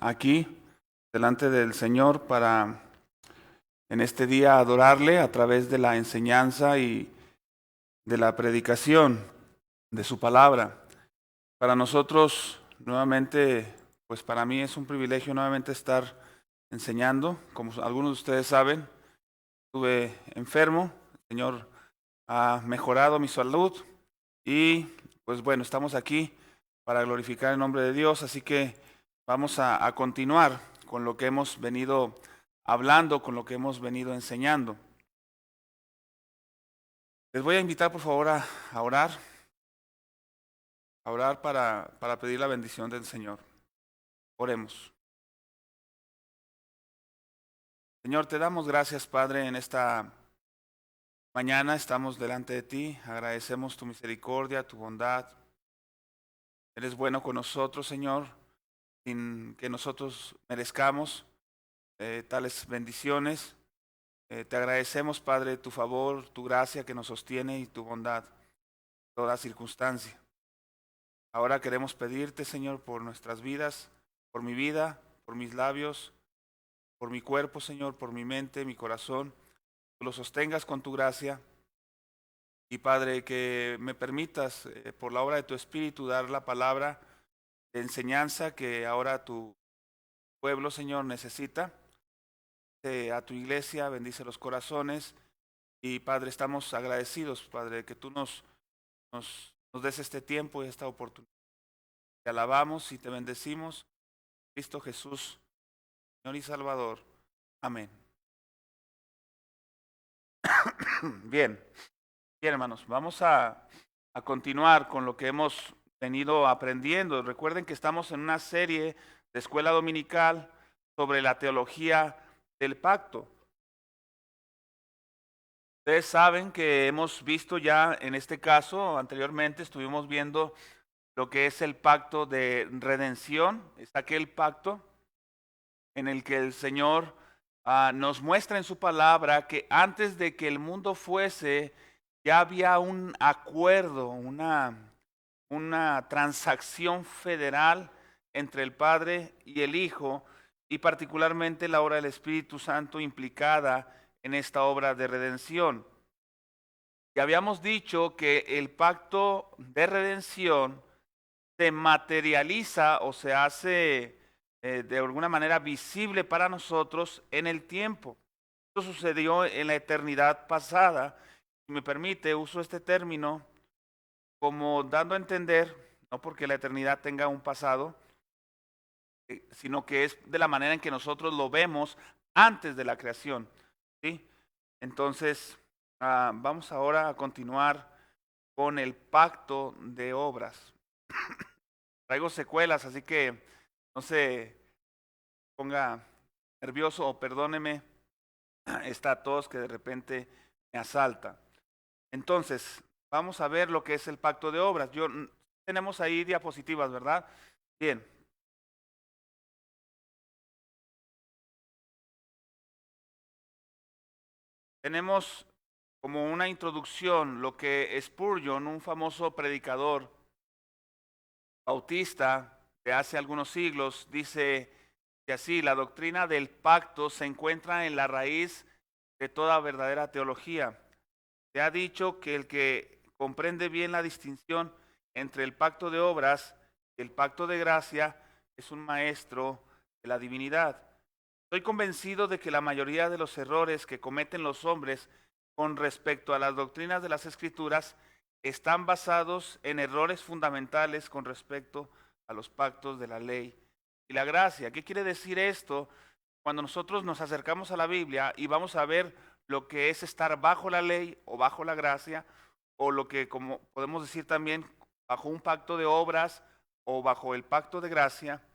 aquí delante del Señor para en este día adorarle a través de la enseñanza y de la predicación de su palabra. Para nosotros, nuevamente, pues para mí es un privilegio nuevamente estar enseñando. Como algunos de ustedes saben, estuve enfermo, el Señor ha mejorado mi salud y pues bueno, estamos aquí para glorificar el nombre de Dios, así que vamos a continuar con lo que hemos venido hablando, con lo que hemos venido enseñando. Les voy a invitar por favor a orar, para pedir la bendición del Señor. Oremos. Señor, te damos gracias, Padre, en esta mañana estamos delante de ti, agradecemos tu misericordia, tu bondad. Eres bueno con nosotros, Señor, sin que nosotros merezcamos tales bendiciones. Te agradecemos, Padre, tu favor, tu gracia que nos sostiene y tu bondad en toda circunstancia. Ahora queremos pedirte, Señor, por nuestras vidas, por mi vida, por mis labios, por mi cuerpo, Señor, por mi mente, mi corazón. Tú lo sostengas con tu gracia. Y Padre, que me permitas, por la obra de tu Espíritu, dar la palabra de enseñanza que ahora tu pueblo, Señor, necesita. A tu iglesia, bendice los corazones. Y Padre, estamos agradecidos, Padre, que tú nos des este tiempo y esta oportunidad. Te alabamos y te bendecimos. Cristo Jesús, Señor y Salvador. Amén. Bien, bien hermanos, vamos a continuar con lo que hemos venido aprendiendo. Recuerden que estamos en una serie de escuela dominical sobre la teología del pacto. Ustedes saben que hemos visto ya en este caso, anteriormente estuvimos viendo lo que es el pacto de redención. Es aquel pacto en el que el Señor nos muestra en su palabra que antes de que el mundo fuese, ya había un acuerdo, una transacción federal entre el Padre y el Hijo, y particularmente la obra del Espíritu Santo implicada en esta obra de redención. Y habíamos dicho que el pacto de redención se materializa o se hace de alguna manera visible para nosotros en el tiempo. Esto sucedió en la eternidad pasada. Si me permite, uso este término como dando a entender, no porque la eternidad tenga un pasado, sino que es de la manera en que nosotros lo vemos antes de la creación. ¿Sí? Entonces, vamos ahora a continuar con el pacto de obras. Traigo secuelas, así que no se ponga nervioso o perdóneme esta tos que de repente me asalta. Entonces, vamos a ver lo que es el pacto de obras. Tenemos ahí diapositivas, ¿verdad? Bien. Tenemos como una introducción lo que Spurgeon, un famoso predicador bautista de hace algunos siglos, dice que así, la doctrina del pacto se encuentra en la raíz de toda verdadera teología. Se ha dicho que el que comprende bien la distinción entre el pacto de obras y el pacto de gracia es un maestro de la divinidad. Estoy convencido de que la mayoría de los errores que cometen los hombres con respecto a las doctrinas de las Escrituras están basados en errores fundamentales con respecto a los pactos de la ley y la gracia. ¿Qué quiere decir esto? Cuando nosotros nos acercamos a la Biblia y vamos a ver lo que es estar bajo la ley o bajo la gracia, o lo que como podemos decir también bajo un pacto de obras o bajo el pacto de gracia,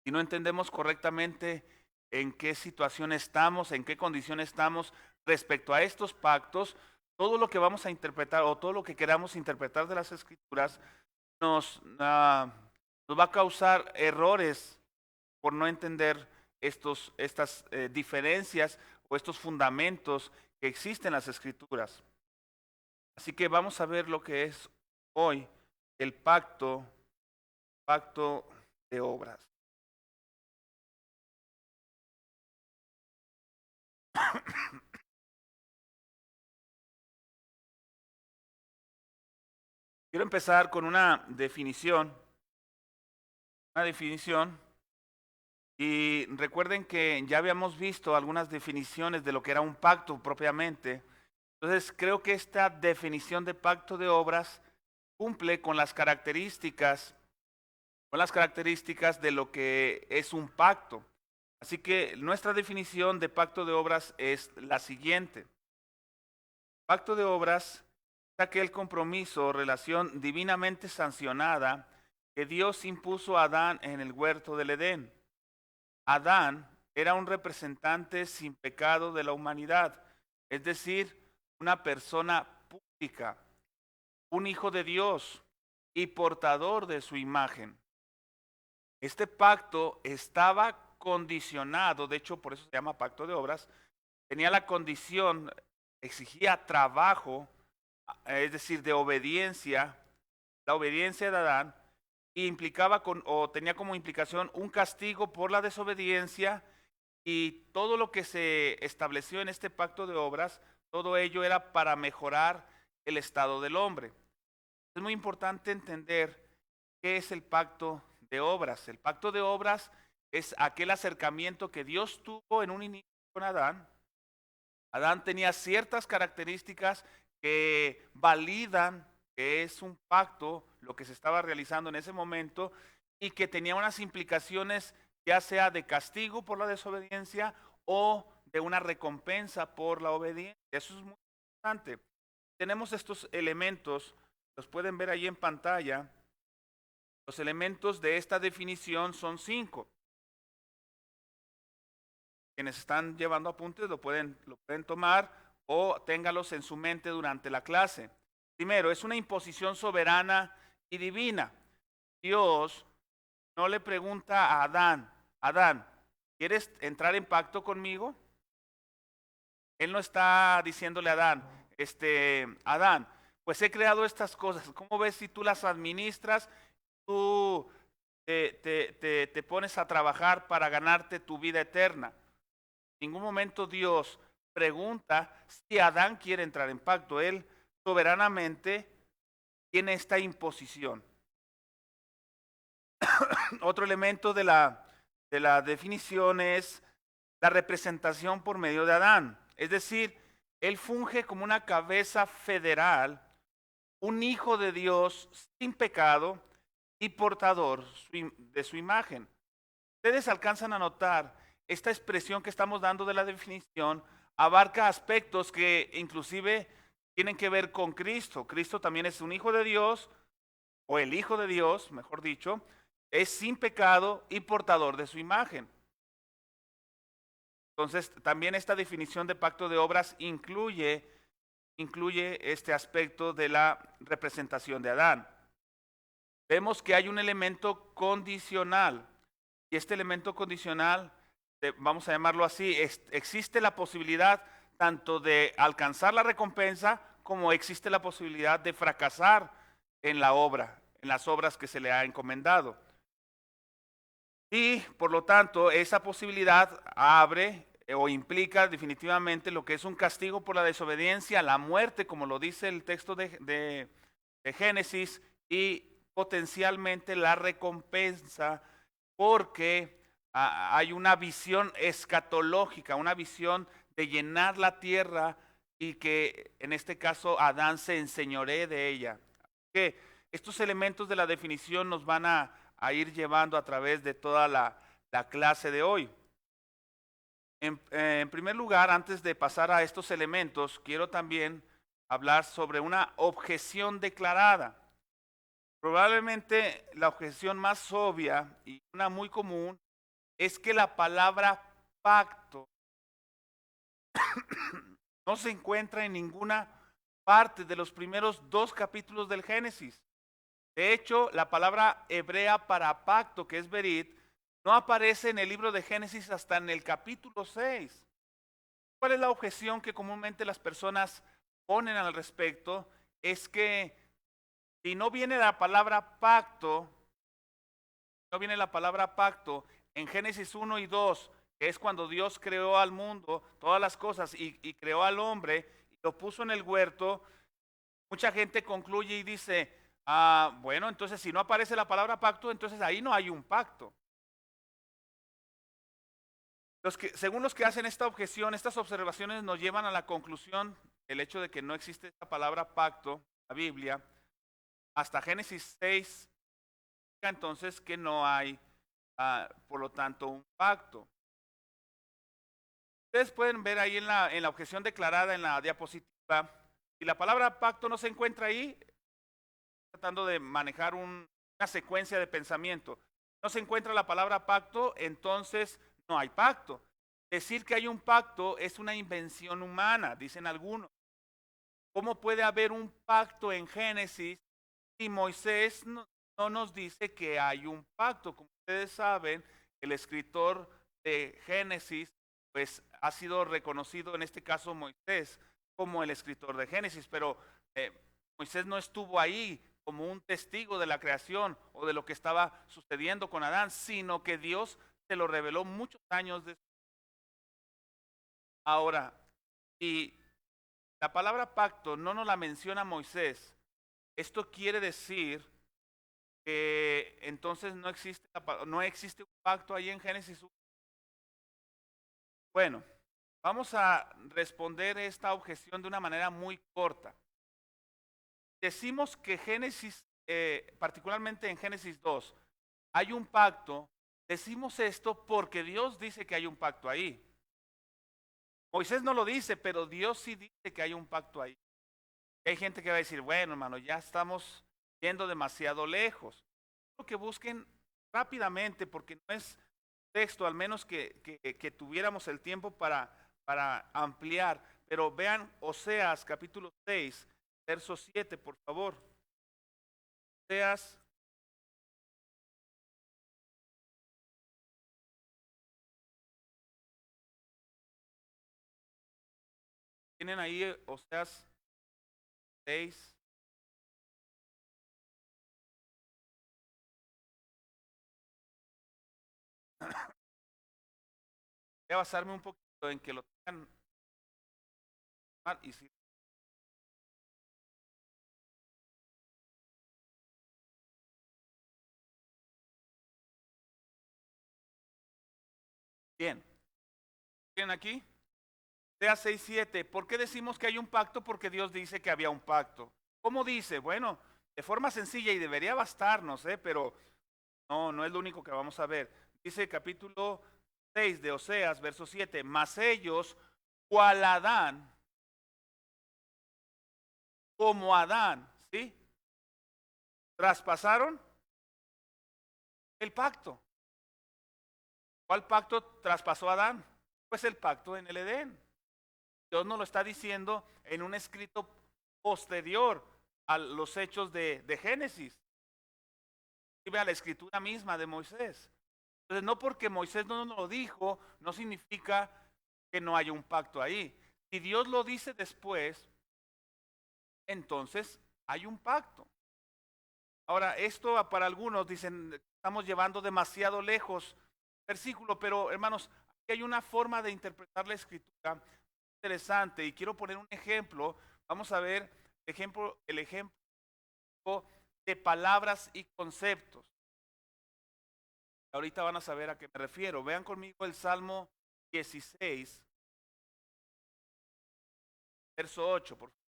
si no entendemos correctamente en qué situación estamos, en qué condición estamos respecto a estos pactos, todo lo que vamos a interpretar o todo lo que queramos interpretar de las Escrituras nos va a causar errores por no entender estas diferencias o estos fundamentos que existen en las Escrituras. Así que vamos a ver lo que es hoy el pacto de obras. Quiero empezar con una definición. Una definición. Y recuerden que ya habíamos visto algunas definiciones de lo que era un pacto propiamente. Entonces creo que esta definición de pacto de obras cumple con las características de lo que es un pacto. Así que nuestra definición de pacto de obras es la siguiente. Pacto de obras es aquel compromiso o relación divinamente sancionada que Dios impuso a Adán en el huerto del Edén. Adán era un representante sin pecado de la humanidad, es decir, una persona pública, un hijo de Dios y portador de su imagen. Este pacto estaba condicionado, de hecho por eso se llama pacto de obras, tenía la condición, exigía trabajo, es decir, de obediencia, la obediencia de Adán, y implicaba o tenía como implicación un castigo por la desobediencia, y todo lo que se estableció en este pacto de obras, todo ello era para mejorar el estado del hombre. Es muy importante entender qué es el pacto de obras. El pacto de obras es aquel acercamiento que Dios tuvo en un inicio con Adán. Adán tenía ciertas características que validan que es un pacto lo que se estaba realizando en ese momento y que tenía unas implicaciones ya sea de castigo por la desobediencia o de una recompensa por la obediencia. Eso es muy importante. Tenemos estos elementos, los pueden ver ahí en pantalla. Los elementos de esta definición son 5. Quienes están llevando apuntes lo pueden tomar o téngalos en su mente durante la clase. Primero, es una imposición soberana y divina. Dios no le pregunta a Adán, Adán, ¿quieres entrar en pacto conmigo? Él no está diciéndole a Adán, Adán, pues he creado estas cosas, ¿cómo ves si tú las administras? Tú te pones a trabajar para ganarte tu vida eterna. En ningún momento Dios pregunta si Adán quiere entrar en pacto. Él soberanamente tiene esta imposición. Otro elemento de la definición es la representación por medio de Adán. Es decir, él funge como una cabeza federal, un hijo de Dios sin pecado y portador de su imagen. Ustedes alcanzan a notar esta expresión que estamos dando de la definición abarca aspectos que inclusive tienen que ver con Cristo. Cristo también es un hijo de Dios, o el hijo de Dios, mejor dicho, es sin pecado y portador de su imagen. Entonces, también esta definición de pacto de obras incluye este aspecto de la representación de Adán. Vemos que hay un elemento condicional, y este elemento condicional, vamos a llamarlo así, existe la posibilidad tanto de alcanzar la recompensa como existe la posibilidad de fracasar en la obra, en las obras que se le ha encomendado. Y por lo tanto, esa posibilidad abre o implica definitivamente lo que es un castigo por la desobediencia, la muerte, como lo dice el texto de Génesis, y potencialmente la recompensa, porque hay una visión escatológica, una visión de llenar la tierra y que en este caso Adán se enseñoree de ella. Que estos elementos de la definición nos van a ir llevando a través de toda la clase de hoy. En primer lugar, antes de pasar a estos elementos, quiero también hablar sobre una objeción declarada. Probablemente la objeción más obvia y una muy común es que la palabra pacto no se encuentra en ninguna parte de los primeros 2 capítulos del Génesis. De hecho, la palabra hebrea para pacto, que es berit, no aparece en el libro de Génesis hasta en el capítulo 6. ¿Cuál es la objeción que comúnmente las personas ponen al respecto? Es que si no viene la palabra pacto, en Génesis 1 y 2 que es cuando Dios creó al mundo, todas las cosas, y creó al hombre, y lo puso en el huerto, mucha gente concluye y dice, bueno, entonces si no aparece la palabra pacto, entonces ahí no hay un pacto. Según los que hacen esta objeción, estas observaciones nos llevan a la conclusión, el hecho de que no existe esta palabra pacto, la Biblia, hasta Génesis 6, entonces que no hay, por lo tanto, un pacto. Ustedes pueden ver ahí en la objeción declarada en la diapositiva, si la palabra pacto no se encuentra ahí, tratando de manejar una secuencia de pensamiento. No se encuentra la palabra pacto, entonces no hay pacto. Decir que hay un pacto es una invención humana, dicen algunos. ¿Cómo puede haber un pacto en Génesis si Moisés no nos dice que hay un pacto? Como ustedes saben, el escritor de Génesis pues ha sido reconocido, en este caso Moisés, como el escritor de Génesis, pero Moisés no estuvo ahí como un testigo de la creación o de lo que estaba sucediendo con Adán, sino que Dios se lo reveló muchos años después. Ahora, y la palabra pacto no nos la menciona Moisés. Esto quiere decir que entonces no existe un pacto ahí en Génesis 1. Bueno, vamos a responder esta objeción de una manera muy corta. Decimos que Génesis, particularmente en Génesis 2, hay un pacto. Decimos esto porque Dios dice que hay un pacto ahí. Moisés no lo dice, pero Dios sí dice que hay un pacto ahí. Hay gente que va a decir, bueno, hermano, ya estamos yendo demasiado lejos. Quiero que busquen rápidamente, porque no es texto, al menos que tuviéramos el tiempo para ampliar. Pero vean Oseas capítulo 6, verso 7, por favor. Oseas, tienen ahí Oseas 6. Voy a basarme un poquito en que lo tengan mal y si bien. ¿Tienen aquí? Sea 6:7. ¿Por qué decimos que hay un pacto? Porque Dios dice que había un pacto. ¿Cómo dice? Bueno, de forma sencilla y debería bastarnos, pero no es lo único que vamos a ver. Dice capítulo 6 de Oseas, verso 7. Mas ellos, cual Adán, como Adán, ¿sí? Traspasaron el pacto. ¿Cuál pacto traspasó Adán? Pues el pacto en el Edén. Dios nos lo está diciendo en un escrito posterior a los hechos de Génesis. Y vea la escritura misma de Moisés. Entonces, no porque Moisés no nos lo dijo, no significa que no haya un pacto ahí. Si Dios lo dice después, entonces hay un pacto. Ahora, esto para algunos dicen, estamos llevando demasiado lejos versículo, pero hermanos, aquí hay una forma de interpretar la escritura interesante y quiero poner un ejemplo. Vamos a ver el ejemplo de palabras y conceptos. Ahorita van a saber a qué me refiero. Vean conmigo el Salmo 16, verso 8, por favor.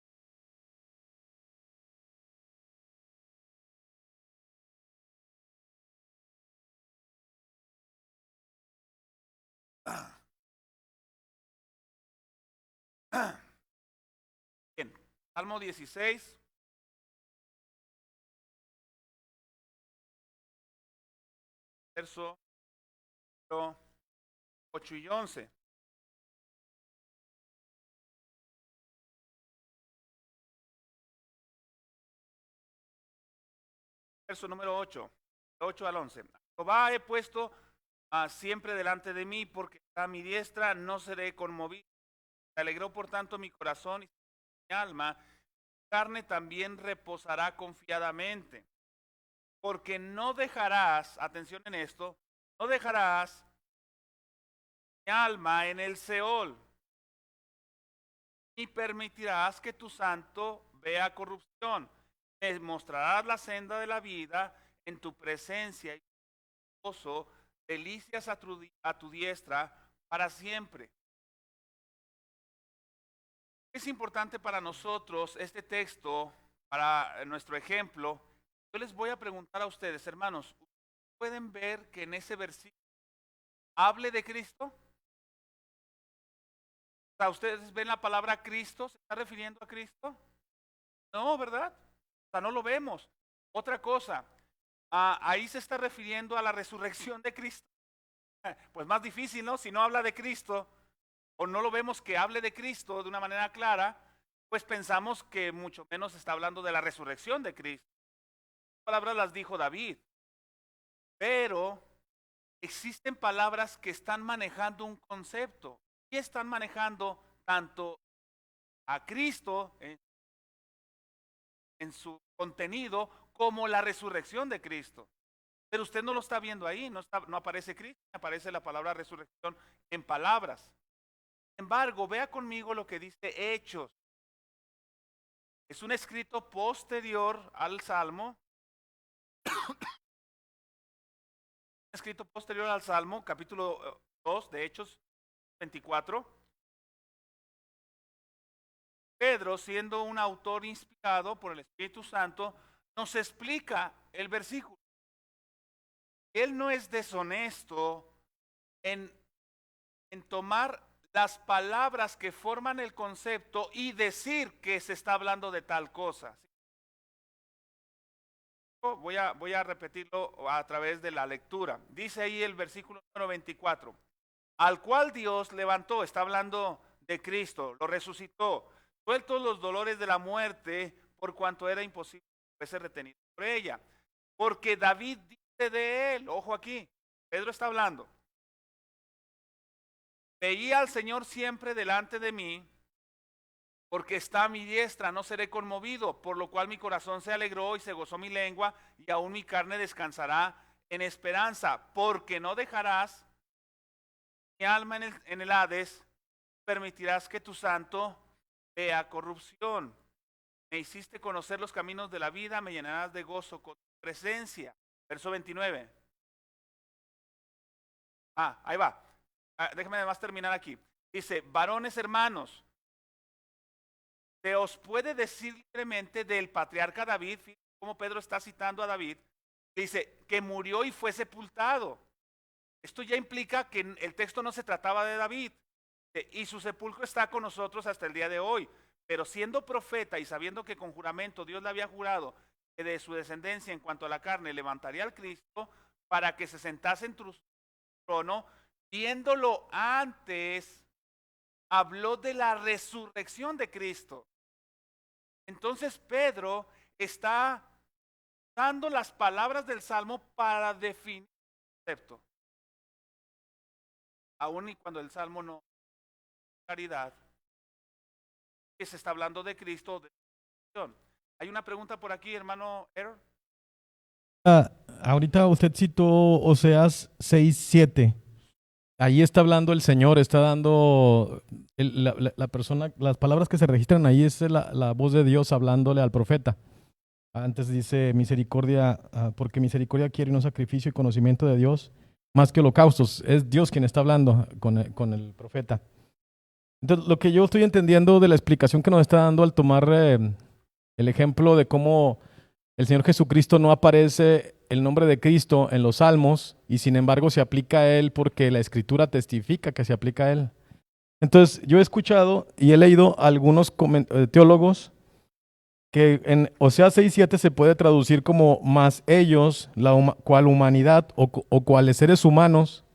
Bien, Salmo 16, verso 8 y 11. Verso número 8, 8 al 11. Jehová he puesto siempre delante de mí, porque a mi diestra no seré conmovido. Se alegró por tanto mi corazón y mi alma, carne también reposará confiadamente, porque no dejarás, atención en esto, no dejarás mi alma en el Seol, ni permitirás que tu santo vea corrupción. Me mostrarás la senda de la vida en tu presencia y gozo, delicias a tu diestra para siempre. Es importante para nosotros este texto, para nuestro ejemplo. Yo les voy a preguntar a ustedes, hermanos, ¿pueden ver que en ese versículo hable de Cristo? O sea, ¿ustedes ven la palabra Cristo? ¿Se está refiriendo a Cristo? No, ¿verdad? O sea, no lo vemos. Otra cosa, ahí se está refiriendo a la resurrección de Cristo. Pues más difícil, ¿no? Si no habla de Cristo o no lo vemos que hable de Cristo de una manera clara, pues pensamos que mucho menos está hablando de la resurrección de Cristo. Las palabras las dijo David, pero existen palabras que están manejando un concepto y están manejando tanto a Cristo en su contenido como la resurrección de Cristo. Pero usted no lo está viendo ahí, no aparece Cristo, aparece la palabra resurrección en palabras. Sin embargo, vea conmigo lo que dice Hechos. Es un escrito posterior al Salmo. Escrito posterior al Salmo, capítulo 2 de Hechos 24. Pedro, siendo un autor inspirado por el Espíritu Santo, nos explica el versículo. Él no es deshonesto en, en tomar las palabras que forman el concepto y decir que se está hablando de tal cosa. Voy a repetirlo a través de la lectura. Dice ahí el versículo número 24. Al cual Dios levantó, está hablando de Cristo, lo resucitó, sueltos los dolores de la muerte, por cuanto era imposible que fuese retenido por ella. Porque David dice de él, ojo aquí, Pedro está hablando, veía al Señor siempre delante de mí, porque está a mi diestra, no seré conmovido, por lo cual mi corazón se alegró y se gozó mi lengua, y aún mi carne descansará en esperanza, porque no dejarás mi alma en el Hades, permitirás que tu santo vea corrupción. Me hiciste conocer los caminos de la vida, me llenarás de gozo con tu presencia. Verso 29. Ahí va. Déjame además terminar aquí. Dice, varones hermanos, se os puede decir libremente del patriarca David, como Pedro está citando a David, dice que murió y fue sepultado. Esto ya implica que el texto no se trataba de David y su sepulcro está con nosotros hasta el día de hoy. Pero siendo profeta y sabiendo que con juramento Dios le había jurado que de su descendencia en cuanto a la carne levantaría al Cristo para que se sentase en su trono, viéndolo antes, habló de la resurrección de Cristo. Entonces Pedro está dando las palabras del Salmo para definir el concepto. Aún y cuando el Salmo no claridad que se está hablando de Cristo. Hay una pregunta por aquí, hermano Aaron. Ahorita usted citó Oseas 6:7. Ahí está hablando el Señor, está dando la persona, las palabras que se registran ahí es la voz de Dios hablándole al profeta. Antes dice misericordia, porque misericordia quiere no sacrificio y conocimiento de Dios, más que holocaustos. Es Dios quien está hablando con el profeta. Entonces, lo que yo estoy entendiendo de la explicación que nos está dando al tomar el ejemplo de cómo el Señor Jesucristo no aparece el nombre de Cristo en los salmos y sin embargo se aplica a Él porque la Escritura testifica que se aplica a Él. Entonces, yo he escuchado y he leído a algunos teólogos que en Oseas 6:7 se puede traducir como más ellos, cual humanidad o cuales seres humanos,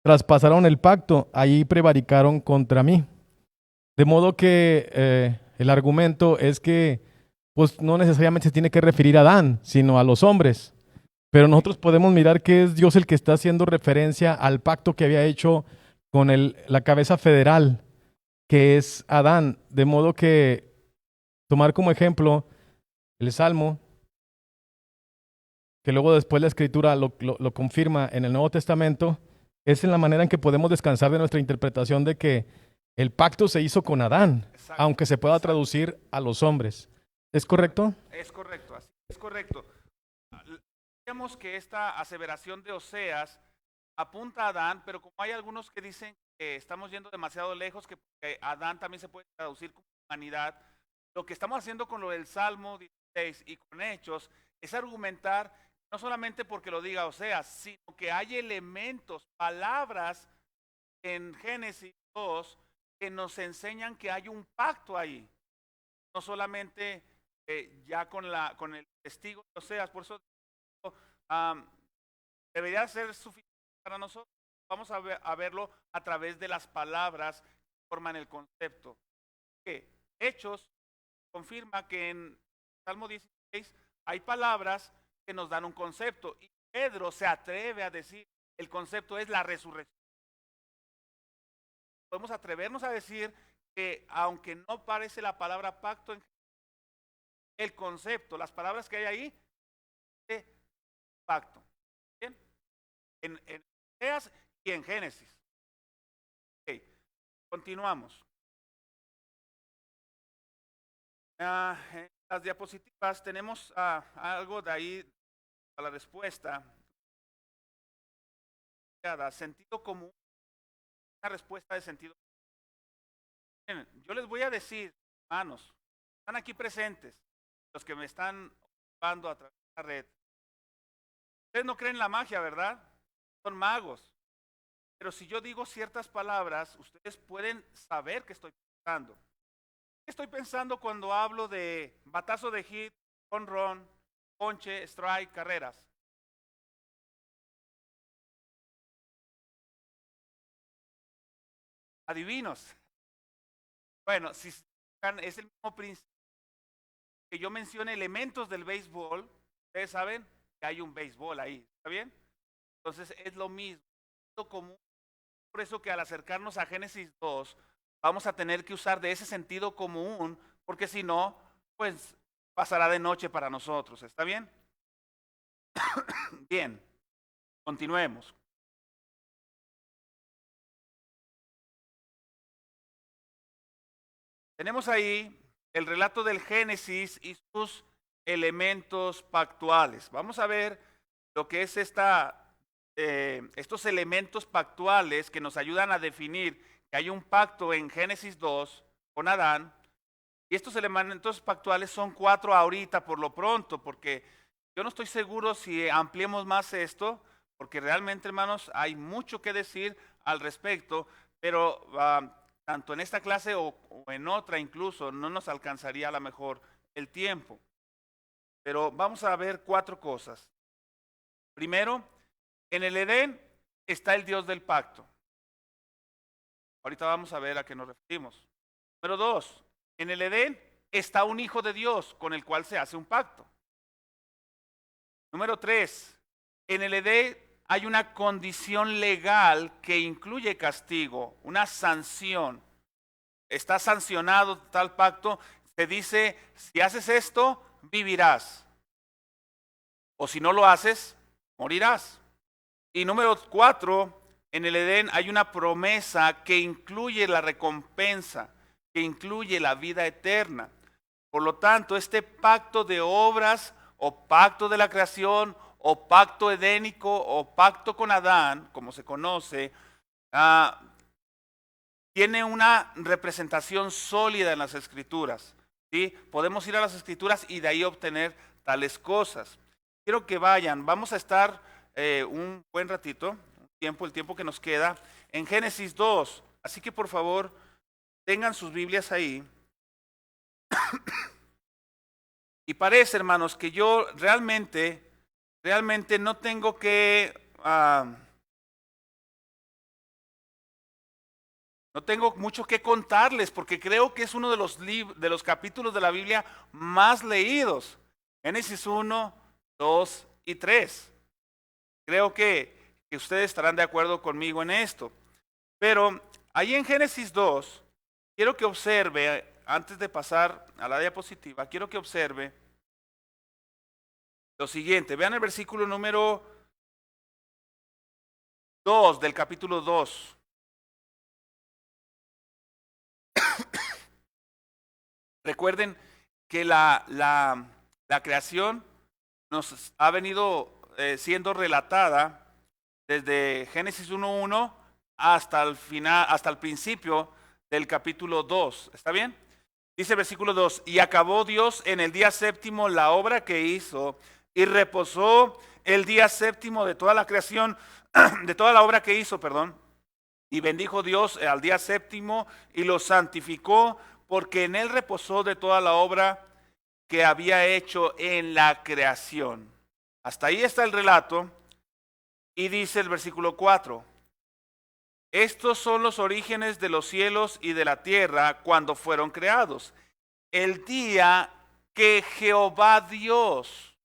traspasaron el pacto, ahí prevaricaron contra mí. De modo que el argumento es que pues no necesariamente se tiene que referir a Adán, sino a los hombres. Pero nosotros podemos mirar que es Dios el que está haciendo referencia al pacto que había hecho con la cabeza federal, que es Adán. De modo que tomar como ejemplo el Salmo, que luego después la Escritura lo confirma en el Nuevo Testamento, es en la manera en que podemos descansar de nuestra interpretación de que el pacto se hizo con Adán, Exacto, aunque se pueda exacto. traducir a los hombres. ¿Es correcto? Es correcto, así es correcto. Decíamos que esta aseveración de Oseas apunta a Adán, pero como hay algunos que dicen que estamos yendo demasiado lejos, que Adán también se puede traducir como humanidad, lo que estamos haciendo con lo del Salmo 16 y con Hechos es argumentar no solamente porque lo diga Oseas, sino que hay elementos, palabras en Génesis 2 que nos enseñan que hay un pacto ahí, no solamente ya con el testigo de Oseas. Por eso um, debería ser suficiente para nosotros. Vamos a verlo a través de las palabras que forman el concepto. Que Hechos confirma que en Salmo 16 hay palabras que nos dan un concepto y Pedro se atreve a decir el concepto es la resurrección. Podemos atrevernos a decir que aunque no parece la palabra pacto, el concepto, las palabras que hay ahí, de pacto. ¿Bien? En Oseas y en Génesis. Okay. Continuamos. En las diapositivas tenemos algo de ahí a la respuesta. Sentido común, una respuesta de sentido común. Bien, yo les voy a decir, hermanos, están aquí presentes, los que me están observando a través de la red. Ustedes no creen en la magia, ¿verdad? Son magos. Pero si yo digo ciertas palabras, ustedes pueden saber qué estoy pensando. ¿Qué estoy pensando cuando hablo de batazo de hit, home ponche, strike, carreras? Adivinos. Bueno, si es el mismo principio que yo mencione elementos del béisbol, ustedes saben que hay un béisbol ahí, ¿está bien? Entonces es lo mismo, común. Por eso que al acercarnos a Génesis 2, vamos a tener que usar de ese sentido común, porque si no, pues pasará de noche para nosotros, ¿está bien? Bien, continuemos. Tenemos ahí el relato del Génesis y sus elementos pactuales. Vamos a ver lo que es estos elementos pactuales que nos ayudan a definir que hay un pacto en Génesis 2 con Adán. Y estos elementos pactuales son 4 ahorita por lo pronto, porque yo no estoy seguro si ampliemos más esto, porque realmente, hermanos, hay mucho que decir al respecto, pero tanto en esta clase o en otra incluso no nos alcanzaría a lo mejor el tiempo. Pero vamos a ver 4 cosas. Primero, en el Edén está el Dios del pacto. Ahorita vamos a ver a qué nos referimos. Número 2, en el Edén está un hijo de Dios con el cual se hace un pacto. Número 3, en el Edén hay una condición legal que incluye castigo, una sanción. Está sancionado tal pacto, te dice, si haces esto, vivirás. O si no lo haces, morirás. Y número 4, en el Edén hay una promesa que incluye la recompensa, que incluye la vida eterna. Por lo tanto, este pacto de obras o pacto de la creación o pacto edénico o pacto con Adán, como se conoce, tiene una representación sólida en las Escrituras. ¿Sí? Podemos ir a las Escrituras y de ahí obtener tales cosas. Quiero que vayan, vamos a estar un buen ratito, el tiempo que nos queda, en Génesis 2. Así que por favor, tengan sus Biblias ahí. Y parece, hermanos, que yo realmente no tengo que... no tengo mucho que contarles porque creo que es uno de los capítulos de la Biblia más leídos. Génesis 1, 2 y 3. Creo que ustedes estarán de acuerdo conmigo en esto. Pero ahí en Génesis 2, quiero que observe, antes de pasar a la diapositiva, quiero que observe lo siguiente. Vean el versículo número 2 del capítulo 2. Recuerden que la creación nos ha venido siendo relatada desde Génesis 1:1 hasta el final, hasta el principio del capítulo 2. ¿Está bien? Dice el versículo 2, y acabó Dios en el día séptimo la obra que hizo, y reposó el día séptimo de toda la creación, de toda la obra que hizo, perdón. Y bendijo Dios al día séptimo y lo santificó, porque en él reposó de toda la obra que había hecho en la creación. Hasta ahí está el relato. Y dice el versículo 4, estos son los orígenes de los cielos y de la tierra cuando fueron creados. El día que Jehová Dios,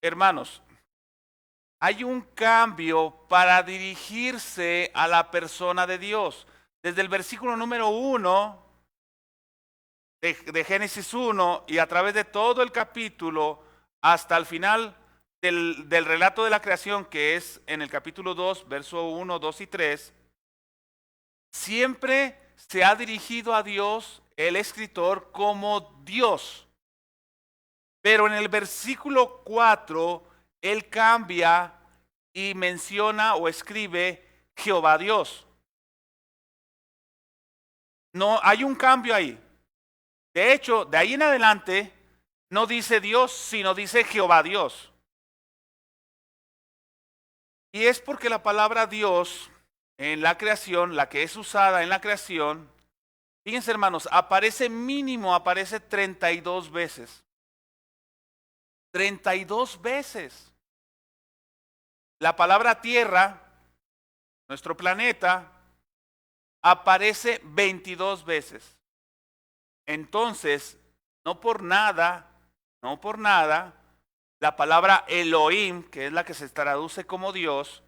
hermanos, hay un cambio para dirigirse a la persona de Dios. Desde el versículo número 1 de Génesis 1 y a través de todo el capítulo hasta el final del relato de la creación, que es en el capítulo 2, verso 1, 2 y 3, siempre se ha dirigido a Dios el escritor como Dios. Pero en el versículo 4, él cambia y menciona o escribe Jehová Dios. No, hay un cambio ahí. De hecho, de ahí en adelante, no dice Dios, sino dice Jehová Dios. Y es porque la palabra Dios en la creación, la que es usada en la creación, fíjense hermanos, aparece 32 veces. 32 veces. La palabra tierra, nuestro planeta, aparece 22 veces. Entonces, no por nada, la palabra Elohim, que es la que se traduce como Dios,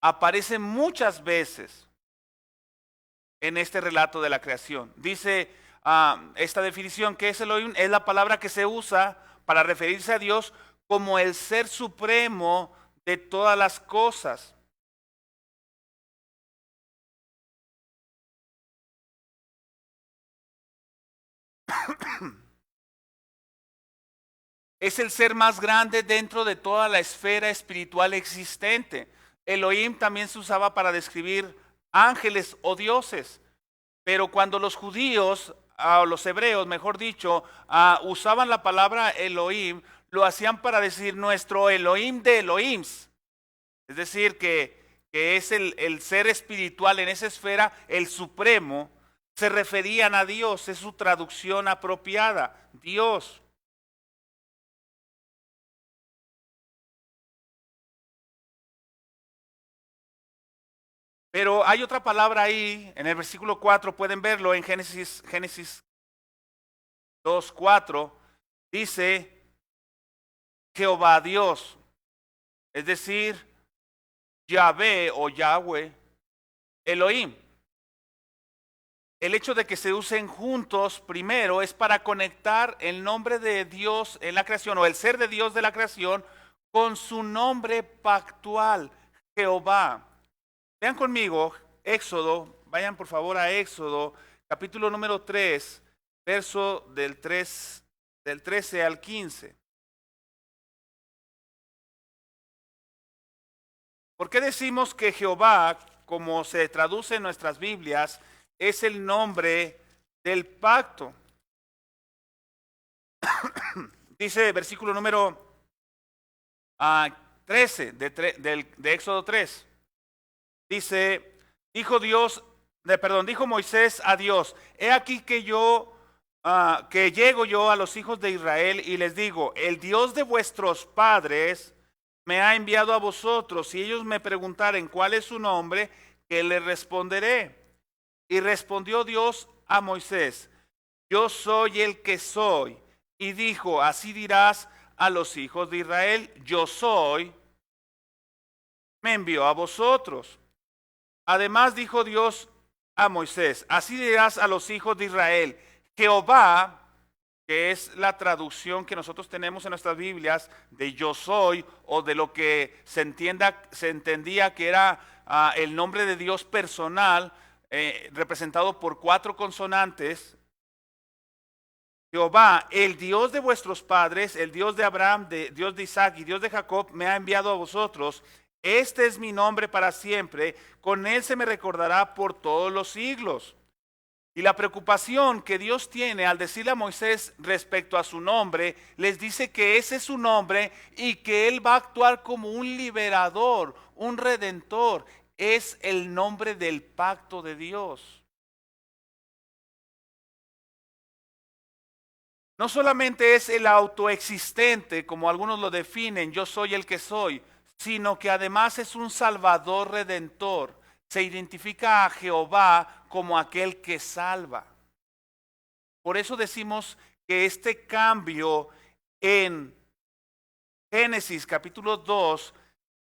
aparece muchas veces en este relato de la creación. Dice esta definición, que es Elohim, es la palabra que se usa para referirse a Dios como el ser supremo de todas las cosas. Es el ser más grande dentro de toda la esfera espiritual existente. Elohim también se usaba para describir ángeles o dioses. Pero cuando los judíos, o los hebreos, mejor dicho, usaban la palabra Elohim, lo hacían para decir nuestro Elohim de Elohims. Es decir, que es el ser espiritual en esa esfera, el supremo. Se referían a Dios, es su traducción apropiada, Dios. Pero hay otra palabra ahí, en el versículo 4, pueden verlo en Génesis 2:4, dice Jehová Dios, es decir, Yahvé o Yahweh, Elohim. El hecho de que se usen juntos primero es para conectar el nombre de Dios en la creación o el ser de Dios de la creación con su nombre pactual, Jehová. Vean conmigo Éxodo, vayan por favor a Éxodo, capítulo número 3, verso del 13 al 15. ¿Por qué decimos que Jehová, como se traduce en nuestras Biblias, es el nombre del pacto? Dice versículo número 13 de Éxodo 3. Dice, dijo Moisés a Dios, he aquí que que llego yo a los hijos de Israel y les digo, el Dios de vuestros padres me ha enviado a vosotros, y ellos me preguntaren cuál es su nombre, que les responderé. Y respondió Dios a Moisés, yo soy el que soy. Y dijo, así dirás a los hijos de Israel, yo soy, me envió a vosotros. Además dijo Dios a Moisés, así dirás a los hijos de Israel, Jehová, que es la traducción que nosotros tenemos en nuestras Biblias de yo soy, o de lo que se entendía que era el nombre de Dios personal, representado por 4 consonantes. Jehová, el Dios de vuestros padres, el Dios de Abraham, Dios de Isaac y Dios de Jacob, me ha enviado a vosotros. Este es mi nombre para siempre, con él se me recordará por todos los siglos. Y la preocupación que Dios tiene al decirle a Moisés respecto a su nombre, les dice que ese es su nombre y que él va a actuar como un liberador, un redentor. Es el nombre del pacto de Dios. No solamente es el autoexistente, como algunos lo definen, yo soy el que soy, sino que además es un Salvador redentor. Se identifica a Jehová como aquel que salva. Por eso decimos que este cambio en Génesis capítulo 2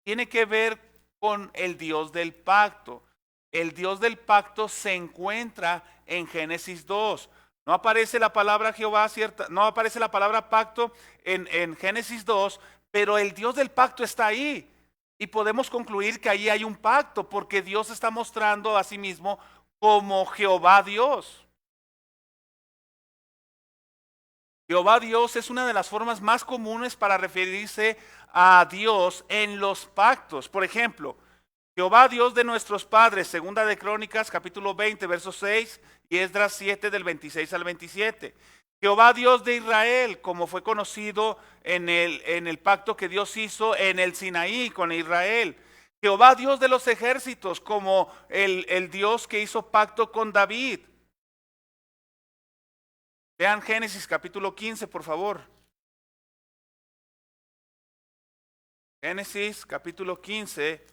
tiene que ver con el Dios del pacto. El Dios del pacto se encuentra en Génesis 2. No aparece la palabra Jehová, cierta, no aparece la palabra pacto en Génesis 2, pero el Dios del pacto está ahí. Y podemos concluir que ahí hay un pacto, porque Dios está mostrando a sí mismo como Jehová Dios. Jehová Dios es una de las formas más comunes para referirse a Dios en los pactos. Por ejemplo, Jehová Dios de nuestros padres, segunda de Crónicas, capítulo 20, verso 6, y Esdras 7, del 26 al 27. Jehová Dios de Israel, como fue conocido en el pacto que Dios hizo en el Sinaí con Israel. Jehová Dios de los ejércitos, como el Dios que hizo pacto con David. Vean Génesis capítulo 15, por favor. Génesis capítulo 15.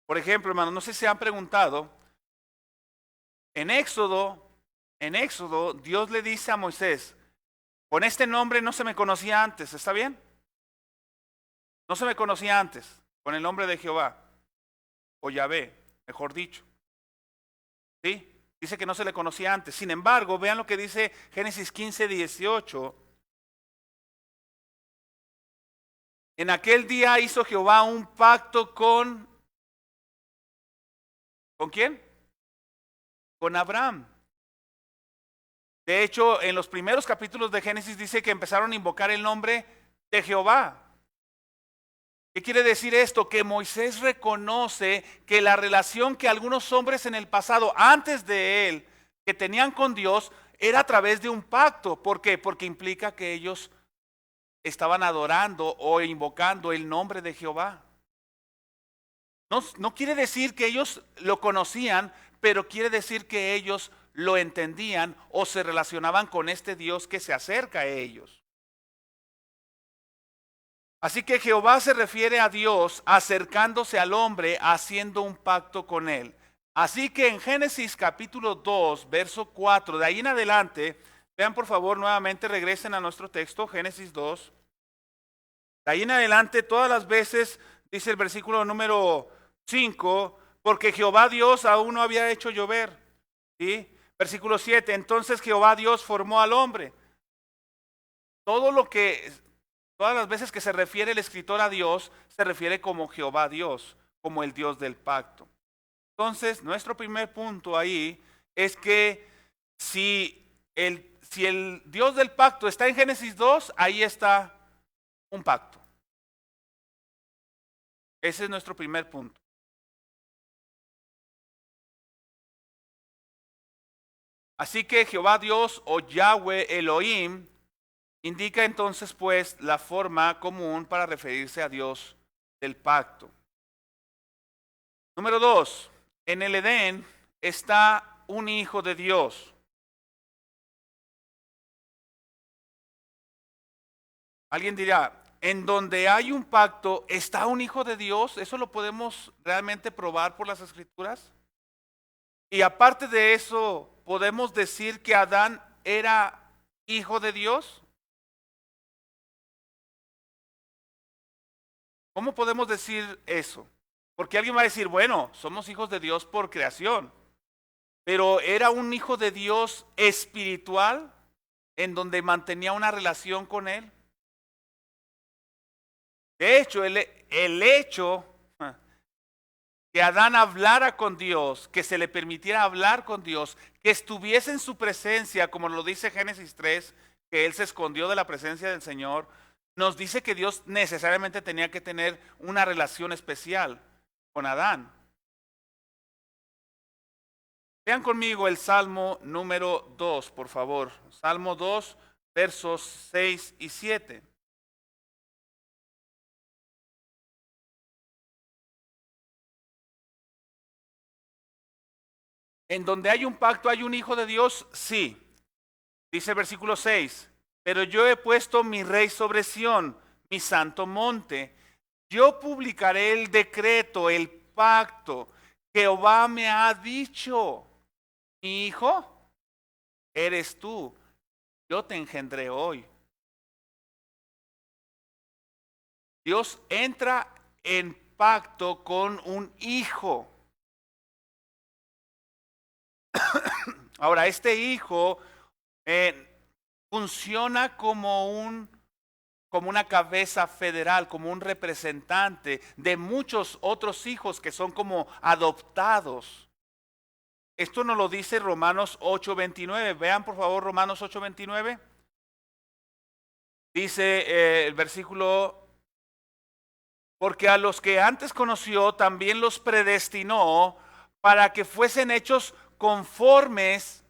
Por ejemplo, hermanos, no sé si se han preguntado, en Éxodo, Dios le dice a Moisés, con este nombre no se me conocía antes, ¿está bien? No se me conocía antes, con el nombre de Jehová, o Yahvé, mejor dicho. ¿Sí? Dice que no se le conocía antes. Sin embargo, vean lo que dice Génesis 15, 18. En aquel día hizo Jehová un pacto ¿con quién? Con Abraham. De hecho, en los primeros capítulos de Génesis dice que empezaron a invocar el nombre de Jehová. ¿Qué quiere decir esto? Que Moisés reconoce que la relación que algunos hombres en el pasado, antes de él, que tenían con Dios, era a través de un pacto. ¿Por qué? Porque implica que ellos estaban adorando o invocando el nombre de Jehová. No quiere decir que ellos lo conocían, pero quiere decir que ellos lo entendían o se relacionaban con este Dios que se acerca a ellos. Así que Jehová se refiere a Dios acercándose al hombre, haciendo un pacto con él. Así que en Génesis capítulo 2, verso 4, de ahí en adelante, vean por favor nuevamente, regresen a nuestro texto, Génesis 2. De ahí en adelante, todas las veces, dice el versículo número 5, porque Jehová Dios aún no había hecho llover. ¿Sí? Versículo 7, entonces Jehová Dios formó al hombre. Todas las veces que se refiere el escritor a Dios, se refiere como Jehová Dios, como el Dios del pacto. Entonces, nuestro primer punto ahí es que si el Dios del pacto está en Génesis 2, ahí está un pacto. Ese es nuestro primer punto. Así que Jehová Dios o Yahweh Elohim indica entonces pues la forma común para referirse a Dios del pacto. Número 2, en el Edén está un hijo de Dios. Alguien dirá, en donde hay un pacto, ¿está un hijo de Dios? ¿Eso lo podemos realmente probar por las Escrituras? Y aparte de eso, ¿podemos decir que Adán era hijo de Dios? ¿Cómo podemos decir eso? Porque alguien va a decir, bueno, somos hijos de Dios por creación. pero era un hijo de Dios espiritual en donde mantenía una relación con Él. De hecho, el hecho que Adán hablara con Dios, que se le permitiera hablar con Dios, que estuviese en su presencia, como lo dice Génesis 3, que él se escondió de la presencia del Señor, nos dice que Dios necesariamente tenía que tener una relación especial con Adán. Vean conmigo el Salmo número 2, por favor. Salmo 2, versos 6 y 7. En donde hay un pacto, hay un hijo de Dios, sí. Dice el versículo 6, pero yo he puesto mi rey sobre Sión, mi santo monte. Yo publicaré el decreto, el pacto. Jehová me ha dicho, mi hijo, eres tú. Yo te engendré hoy. Dios entra en pacto con un hijo. Ahora, este hijo funciona como una cabeza federal, como un representante de muchos otros hijos que son como adoptados. Esto nos lo dice Romanos 8:29. Vean por favor Romanos 8:29. Dice el versículo, porque a los que antes conoció también los predestinó para que fuesen hechos conformes.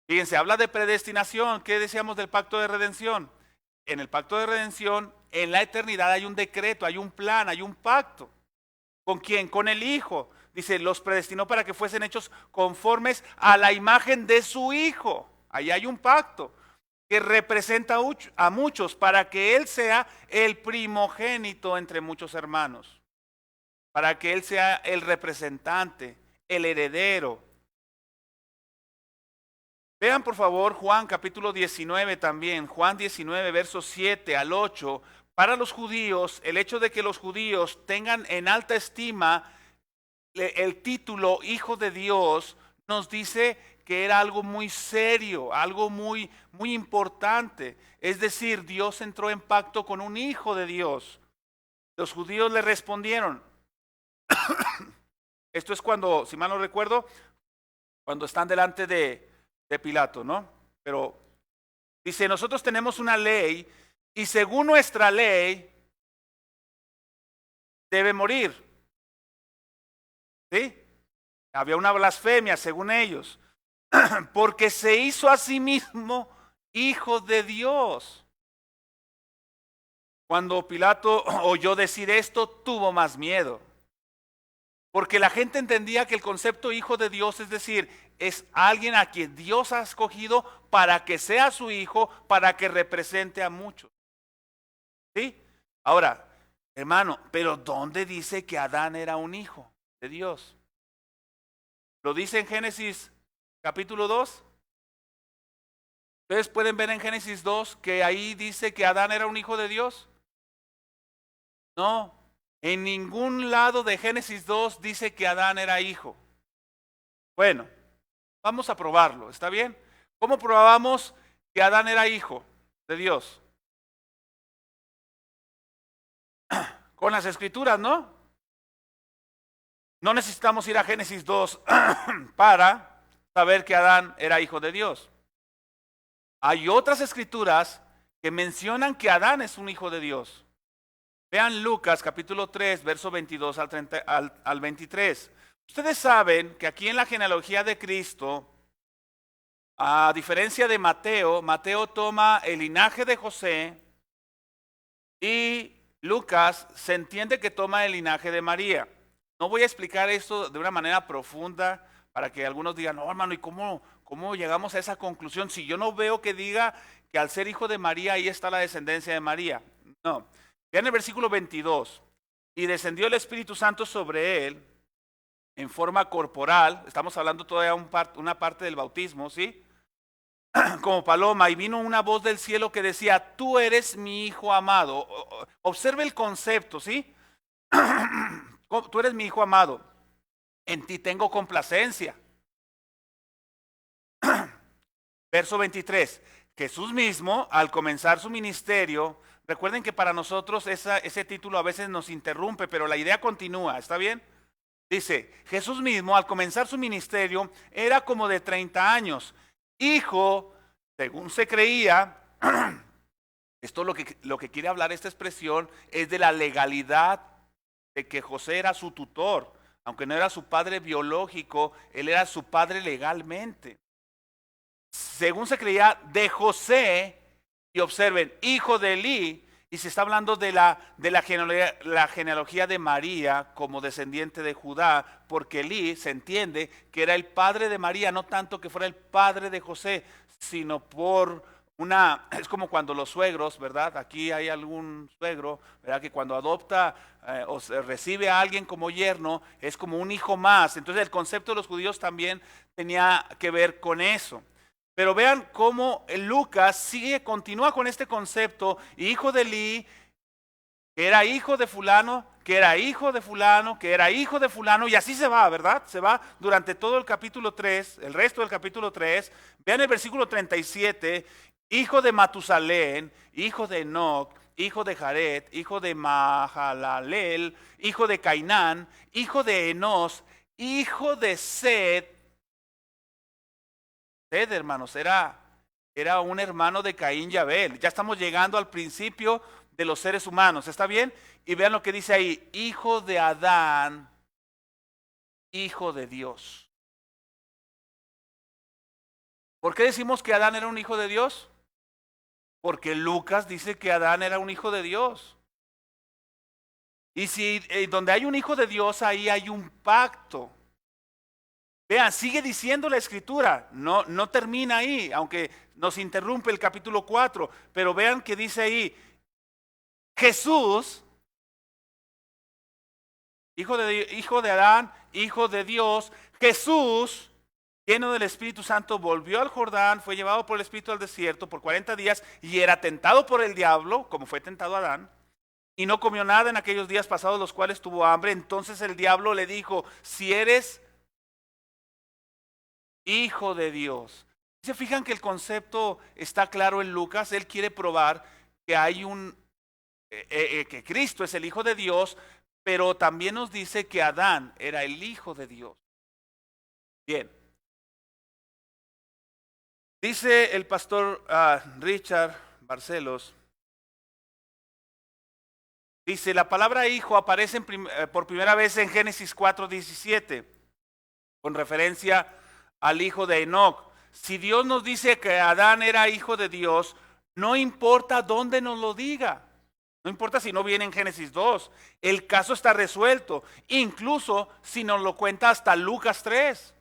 Fíjense, habla de predestinación. ¿Qué decíamos del pacto de redención? En el pacto de redención, en la eternidad hay un decreto, hay un plan, hay un pacto. ¿Con quién? Con el Hijo. Dice, los predestinó para que fuesen hechos conformes a la imagen de su Hijo. Ahí hay un pacto que representa a muchos para que Él sea el primogénito entre muchos hermanos. Para que Él sea el representante, el heredero. Vean por favor Juan capítulo 19 también, Juan 19 versos 7 al 8. Para los judíos, el hecho de que los judíos tengan en alta estima el título Hijo de Dios nos dice que era algo muy serio, algo muy, muy importante. Es decir, Dios entró en pacto con un hijo de Dios. Los judíos le respondieron. Esto es cuando, si mal no recuerdo, cuando están delante de Pilato, ¿no? Pero dice, nosotros tenemos una ley y según nuestra ley debe morir. ¿Sí? Había una blasfemia según ellos, porque se hizo a sí mismo hijo de Dios. Cuando Pilato oyó decir esto, tuvo más miedo. Porque la gente entendía que el concepto hijo de Dios, es decir, es alguien a quien Dios ha escogido para que sea su hijo, para que represente a muchos. ¿Sí? Ahora, hermano, pero ¿dónde dice que Adán era un hijo de Dios? ¿Lo dice en Génesis capítulo 2? ¿Ustedes pueden ver en Génesis 2 que ahí dice que Adán era un hijo de Dios? No, en ningún lado de Génesis 2 dice que Adán era hijo. Bueno, vamos a probarlo, ¿está bien? ¿Cómo probamos que Adán era hijo de Dios? Con las escrituras, ¿no? No necesitamos ir a Génesis 2 para saber que Adán era hijo de Dios. Hay otras escrituras que mencionan que Adán es un hijo de Dios. Vean Lucas capítulo 3, verso 22 al 23. Ustedes saben que aquí en la genealogía de Cristo, a diferencia de Mateo, Mateo toma el linaje de José y Lucas se entiende que toma el linaje de María. No voy a explicar esto de una manera profunda para que algunos digan, no hermano, ¿y cómo llegamos a esa conclusión? Si yo no veo que diga que al ser hijo de María ahí está la descendencia de María. No. Vean el versículo 22. Y descendió el Espíritu Santo sobre él en forma corporal. Estamos hablando todavía una parte del bautismo, ¿sí? Como paloma. Y vino una voz del cielo que decía, tú eres mi hijo amado. Observe el concepto, ¿sí? Tú eres mi hijo amado. En ti tengo complacencia. Verso 23. Jesús mismo, al comenzar su ministerio, recuerden que para nosotros ese título a veces nos interrumpe, pero la idea continúa, ¿está bien? Dice, Jesús mismo, al comenzar su ministerio, era como de 30 años, hijo, según se creía, esto lo que quiere hablar esta expresión es de la legalidad de que José era su tutor, aunque no era su padre biológico, él era su padre legalmente. Según se creía, de José, y observen, hijo de Elí, y se está hablando de la genealogía de María como descendiente de Judá, porque Elí se entiende que era el padre de María, no tanto que fuera el padre de José, sino por es como cuando los suegros, ¿verdad? Aquí hay algún suegro, ¿verdad? Que cuando adopta o recibe a alguien como yerno, es como un hijo más. Entonces el concepto de los judíos también tenía que ver con eso. Pero vean cómo Lucas continúa con este concepto, hijo de Elí, que era hijo de fulano, que era hijo de fulano, que era hijo de fulano, y así se va, ¿verdad? Se va durante todo el capítulo 3, el resto del capítulo 3. Vean el versículo 37, hijo de Matusalén, hijo de Enoc, hijo de Jared, hijo de Mahalalel, hijo de Cainán, hijo de Enos, hijo de Set. Sed, hermanos, era un hermano de Caín y Abel. Ya estamos llegando al principio de los seres humanos, ¿está bien? Y vean lo que dice ahí, hijo de Adán, hijo de Dios. ¿Por qué decimos que Adán era un hijo de Dios? Porque Lucas dice que Adán era un hijo de Dios. Y si donde hay un hijo de Dios, ahí hay un pacto. Vean, sigue diciendo la escritura, no termina ahí, aunque nos interrumpe el capítulo 4, pero vean que dice ahí, Jesús, hijo de Adán, hijo de Dios, Jesús, lleno del Espíritu Santo, volvió al Jordán, fue llevado por el Espíritu al desierto por 40 días y era tentado por el diablo, como fue tentado Adán, y no comió nada en aquellos días pasados, los cuales tuvo hambre. Entonces el diablo le dijo, si eres hijo de Dios. ¿Se fijan que el concepto está claro en Lucas? Él quiere probar que hay que Cristo es el Hijo de Dios, pero también nos dice que Adán era el Hijo de Dios. Bien. Dice el pastor Richard Barcelos, dice, la palabra hijo aparece por primera vez en Génesis 4:17, con referencia al hijo de Enoc. Si Dios nos dice que Adán era hijo de Dios, no importa dónde nos lo diga. No importa si no viene en Génesis 2. El caso está resuelto. Incluso si nos lo cuenta hasta Lucas 3.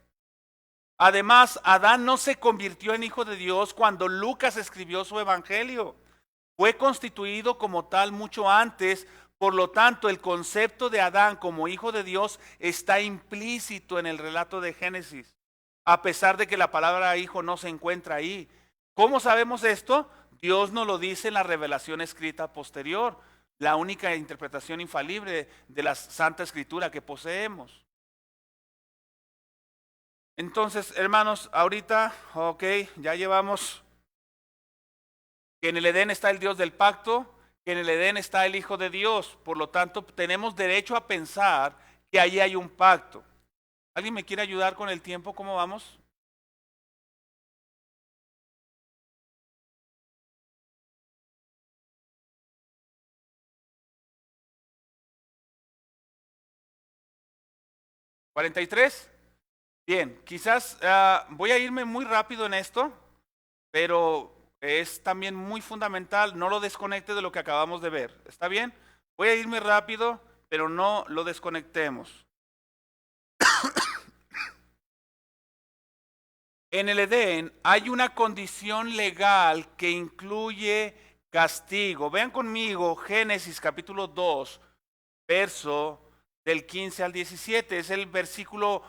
Además, Adán no se convirtió en hijo de Dios cuando Lucas escribió su evangelio. Fue constituido como tal mucho antes. Por lo tanto, el concepto de Adán como hijo de Dios está implícito en el relato de Génesis, a pesar de que la palabra hijo no se encuentra ahí. ¿Cómo sabemos esto? Dios nos lo dice en la revelación escrita posterior, la única interpretación infalible de la Santa Escritura que poseemos. Entonces, hermanos, ahorita, ok, ya llevamos que en el Edén está el Dios del pacto, que en el Edén está el Hijo de Dios. Por lo tanto, tenemos derecho a pensar que allí hay un pacto. ¿Alguien me quiere ayudar con el tiempo? ¿Cómo vamos? ¿43? Bien, quizás voy a irme muy rápido en esto, pero es también muy fundamental, no lo desconecte de lo que acabamos de ver. ¿Está bien? Voy a irme rápido, pero no lo desconectemos. En el Edén hay una condición legal que incluye castigo. Vean conmigo Génesis capítulo 2, verso del 15 al 17. Es el versículo,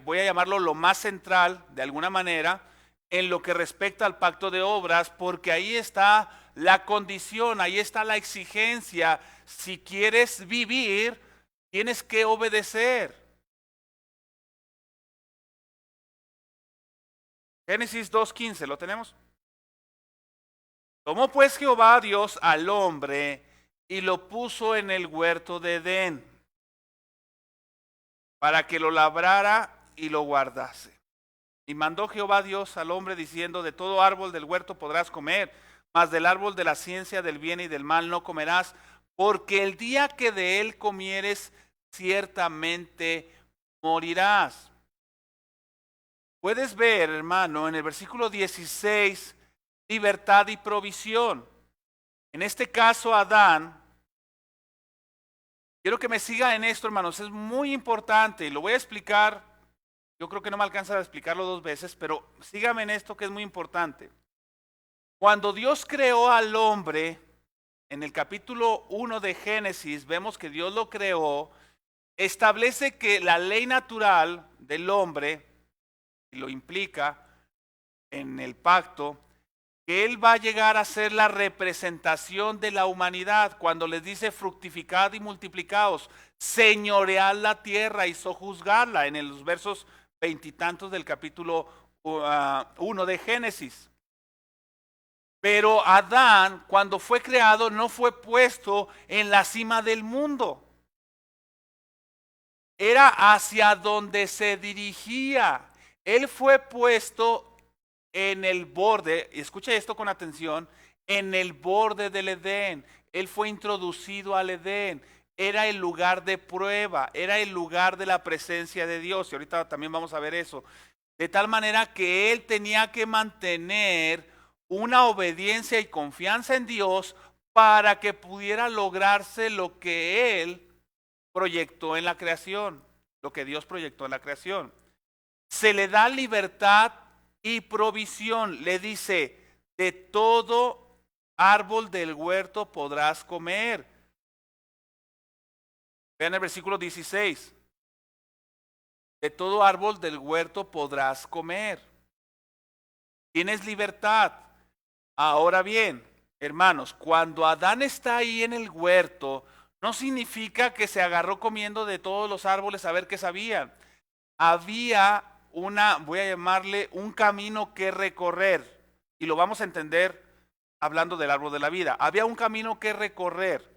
voy a llamarlo lo más central de alguna manera, en lo que respecta al pacto de obras, porque ahí está la condición, ahí está la exigencia. Si quieres vivir, tienes que obedecer. Génesis 2:15, ¿lo tenemos? Tomó pues Jehová Dios al hombre y lo puso en el huerto de Edén para que lo labrara y lo guardase. Y mandó Jehová Dios al hombre diciendo, de todo árbol del huerto podrás comer, mas del árbol de la ciencia del bien y del mal no comerás, porque el día que de él comieres, ciertamente morirás. Puedes ver, hermano, en el versículo 16, libertad y provisión. En este caso, Adán, quiero que me siga en esto, hermanos, es muy importante y lo voy a explicar. Yo creo que no me alcanza a explicarlo 2 veces, pero sígame en esto que es muy importante. Cuando Dios creó al hombre, en el capítulo 1 de Génesis, vemos que Dios lo creó, establece que la ley natural del hombre, y lo implica en el pacto, que Él va a llegar a ser la representación de la humanidad cuando les dice fructificad y multiplicaos, señoread la tierra y sojuzgarla en los versos 20 y tantos del capítulo 1 de Génesis. Pero Adán, cuando fue creado, no fue puesto en la cima del mundo. Era hacia donde se dirigía. Él fue puesto en el borde, y escucha esto con atención, en el borde del Edén. Él fue introducido al Edén. Era el lugar de prueba, era el lugar de la presencia de Dios. Y ahorita también vamos a ver eso. De tal manera que él tenía que mantener una obediencia y confianza en Dios para que pudiera lograrse lo que él proyectó en la creación, lo que Dios proyectó en la creación. Se le da libertad y provisión. Le dice, de todo árbol del huerto podrás comer. Vean el versículo 16. De todo árbol del huerto podrás comer. Tienes libertad. Ahora bien, hermanos, cuando Adán está ahí en el huerto, no significa que se agarró comiendo de todos los árboles a ver qué sabían. Había voy a llamarle un camino que recorrer, y lo vamos a entender hablando del árbol de la vida. Había un camino que recorrer,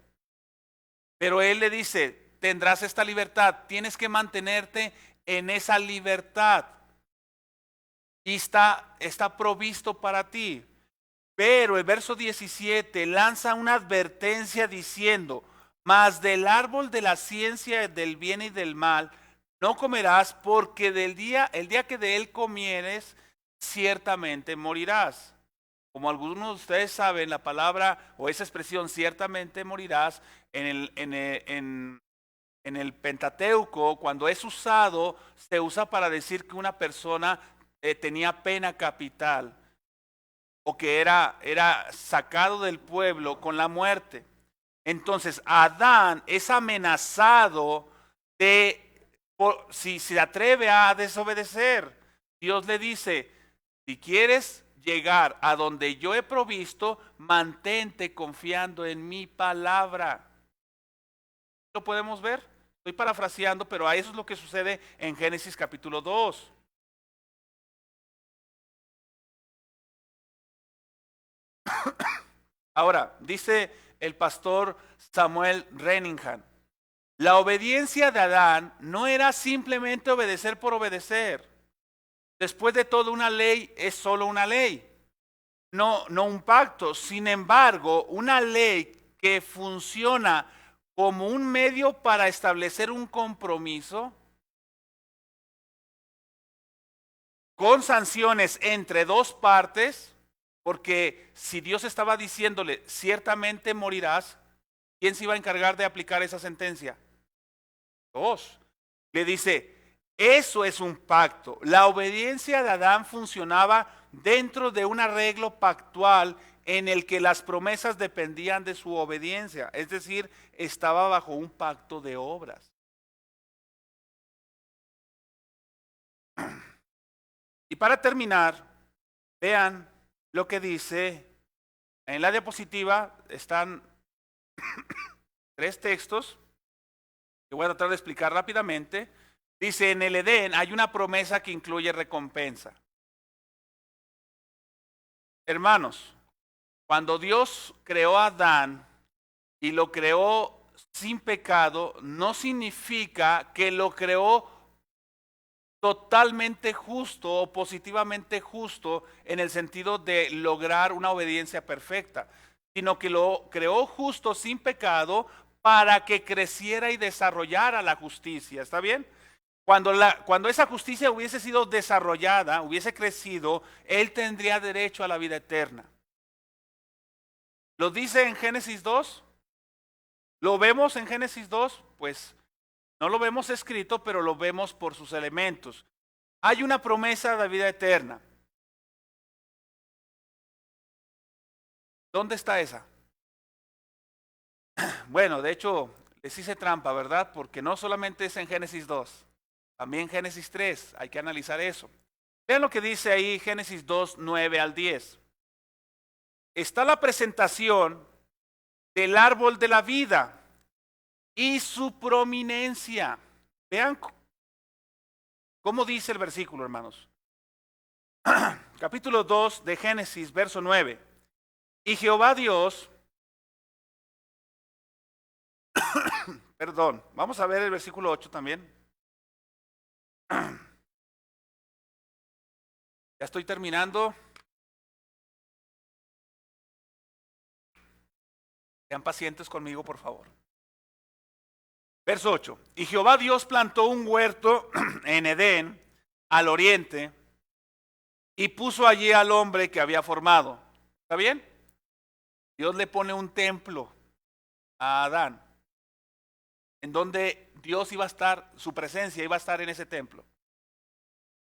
pero él le dice, tendrás esta libertad, tienes que mantenerte en esa libertad, y está provisto para ti. Pero el verso 17 lanza una advertencia diciendo, mas del árbol de la ciencia del bien y del mal no comerás, porque el día que de él comieres, ciertamente morirás. Como algunos de ustedes saben, la palabra o esa expresión, ciertamente morirás, en el Pentateuco, cuando es usado, se usa para decir que una persona tenía pena capital, o que era sacado del pueblo con la muerte. Entonces, Adán es amenazado si se atreve a desobedecer. Dios le dice, si quieres llegar a donde yo he provisto, mantente confiando en mi palabra. ¿Lo podemos ver? Estoy parafraseando, pero a eso es lo que sucede en Génesis capítulo 2. Ahora, dice el pastor Samuel Renningham, la obediencia de Adán no era simplemente obedecer por obedecer. Después de todo, una ley es solo una ley, no un pacto. Sin embargo, una ley que funciona como un medio para establecer un compromiso con sanciones entre dos partes. Porque si Dios estaba diciéndole, ciertamente morirás, ¿quién se iba a encargar de aplicar esa sentencia? Dios. Le dice, eso es un pacto. La obediencia de Adán funcionaba dentro de un arreglo pactual en el que las promesas dependían de su obediencia. Es decir, estaba bajo un pacto de obras. Y para terminar, vean lo que dice, en la diapositiva están 3 textos que voy a tratar de explicar rápidamente. Dice, en el Edén hay una promesa que incluye recompensa. Hermanos, cuando Dios creó a Adán y lo creó sin pecado, no significa que lo creó totalmente justo o positivamente justo en el sentido de lograr una obediencia perfecta, sino que lo creó justo sin pecado para que creciera y desarrollara la justicia. ¿Está bien? Cuando esa justicia hubiese sido desarrollada, hubiese crecido, él tendría derecho a la vida eterna. ¿Lo dice en Génesis 2? ¿Lo vemos en Génesis 2? Pues no lo vemos escrito, pero lo vemos por sus elementos. Hay una promesa de vida eterna. ¿Dónde está esa? Bueno, de hecho, les hice trampa, ¿verdad? Porque no solamente es en Génesis 2, también en Génesis 3, hay que analizar eso. Vean lo que dice ahí Génesis 2, 9 al 10. Está la presentación del árbol de la vida y su prominencia. Vean cómo dice el versículo, hermanos. Capítulo 2 de Génesis, verso 9. Y Jehová Dios, perdón, vamos a ver el versículo 8 también. Ya estoy terminando. Sean pacientes conmigo, por favor. Verso 8. Y Jehová Dios plantó un huerto en Edén, al oriente, y puso allí al hombre que había formado. ¿Está bien? Dios le pone un templo a Adán, en donde Dios iba a estar, su presencia iba a estar en ese templo.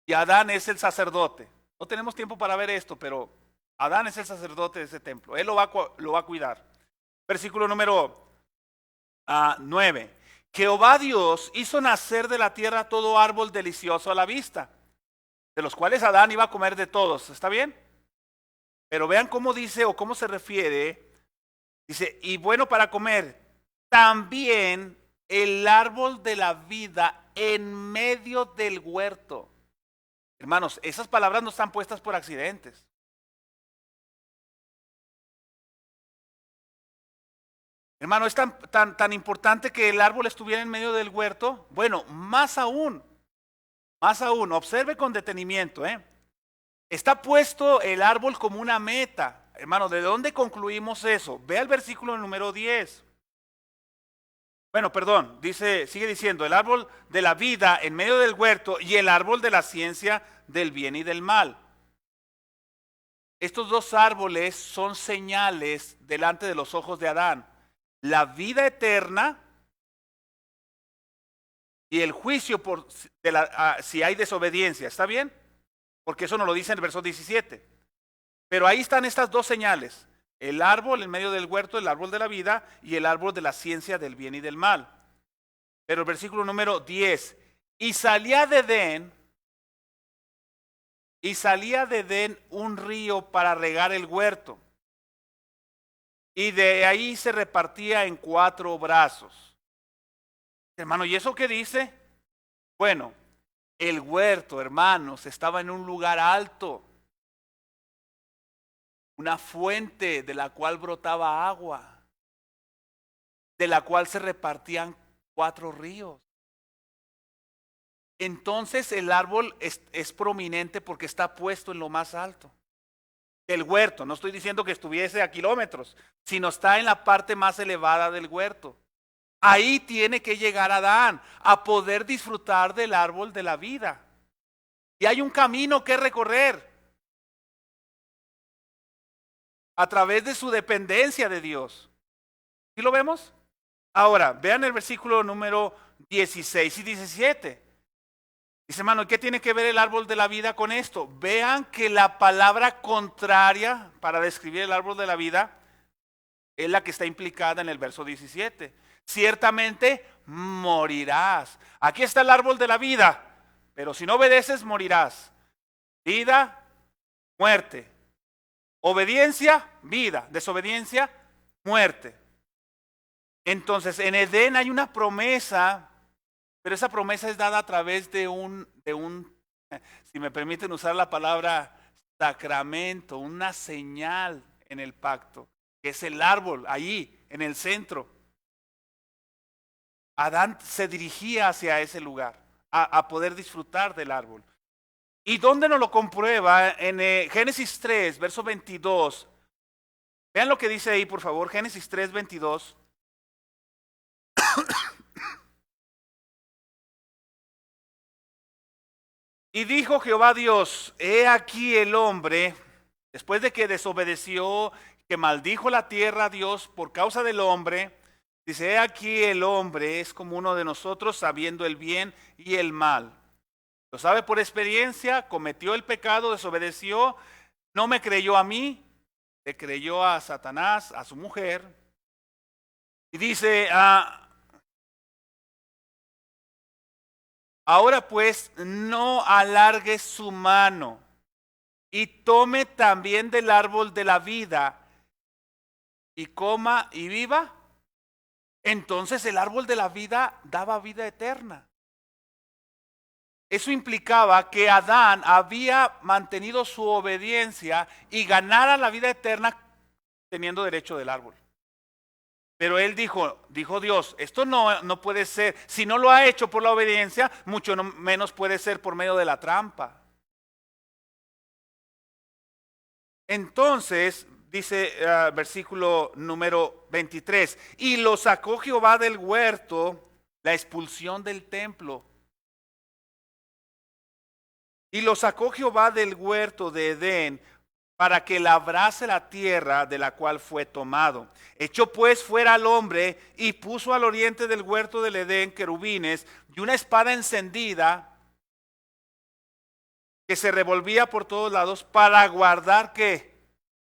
Y Adán es el sacerdote. No tenemos tiempo para ver esto, pero Adán es el sacerdote de ese templo. Él lo va a cuidar. Versículo número 9. Jehová Dios hizo nacer de la tierra todo árbol delicioso a la vista, de los cuales Adán iba a comer de todos. ¿Está bien? Pero vean cómo dice o cómo se refiere. Dice, y bueno para comer, también el árbol de la vida en medio del huerto. Hermanos, esas palabras no están puestas por accidentes. Hermano, es tan importante que el árbol estuviera en medio del huerto. Bueno, más aún, observe con detenimiento. Está puesto el árbol como una meta. Hermano, ¿de dónde concluimos eso? Ve al versículo número 10. Bueno, perdón, sigue diciendo, el árbol de la vida en medio del huerto y el árbol de la ciencia del bien y del mal. Estos dos árboles son señales delante de los ojos de Adán. La vida eterna y el juicio si hay desobediencia. ¿Está bien? Porque eso nos lo dice en el verso 17. Pero ahí están estas dos señales. El árbol en medio del huerto, el árbol de la vida y el árbol de la ciencia del bien y del mal. Pero el versículo número 10. Y salía de Edén un río para regar el huerto. Y de ahí se repartía en 4 brazos. Hermano, ¿y eso qué dice? Bueno, el huerto, hermanos, estaba en un lugar alto. Una fuente de la cual brotaba agua, de la cual se repartían 4 ríos. Entonces el árbol es prominente porque está puesto en lo más alto del huerto. No estoy diciendo que estuviese a kilómetros, sino está en la parte más elevada del huerto. Ahí tiene que llegar Adán a poder disfrutar del árbol de la vida. Y hay un camino que recorrer a través de su dependencia de Dios. ¿Sí lo vemos? Ahora, vean el versículo número 16 y 17. Dice, hermano, ¿qué tiene que ver el árbol de la vida con esto? Vean que la palabra contraria para describir el árbol de la vida es la que está implicada en el verso 17. Ciertamente morirás. Aquí está el árbol de la vida, pero si no obedeces, morirás. Vida, muerte. Obediencia, vida. Desobediencia, muerte. Entonces, en Edén hay una promesa, pero esa promesa es dada a través de un, si me permiten usar la palabra sacramento, una señal en el pacto, que es el árbol, ahí, en el centro. Adán se dirigía hacia ese lugar, a poder disfrutar del árbol. ¿Y dónde nos lo comprueba? En Génesis 3, verso 22. Vean lo que dice ahí, por favor, Génesis 3, 22. Y dijo Jehová Dios, he aquí el hombre, después de que desobedeció, que maldijo la tierra a Dios por causa del hombre, dice, he aquí el hombre es como uno de nosotros, sabiendo el bien y el mal. Lo sabe por experiencia, cometió el pecado, desobedeció, no me creyó a mí, le creyó a Satanás, a su mujer. Y dice, ahora pues no alargue su mano y tome también del árbol de la vida y coma y viva. Entonces el árbol de la vida daba vida eterna. Eso implicaba que Adán había mantenido su obediencia y ganara la vida eterna teniendo derecho del árbol. Pero él dijo Dios, esto no puede ser, si no lo ha hecho por la obediencia, mucho menos puede ser por medio de la trampa. Entonces, dice versículo número 23, y lo sacó Jehová del huerto, la expulsión del templo. Y lo sacó Jehová del huerto de Edén para que labrase la tierra de la cual fue tomado. Echó pues fuera al hombre y puso al oriente del huerto del Edén querubines y una espada encendida que se revolvía por todos lados para guardar ¿qué?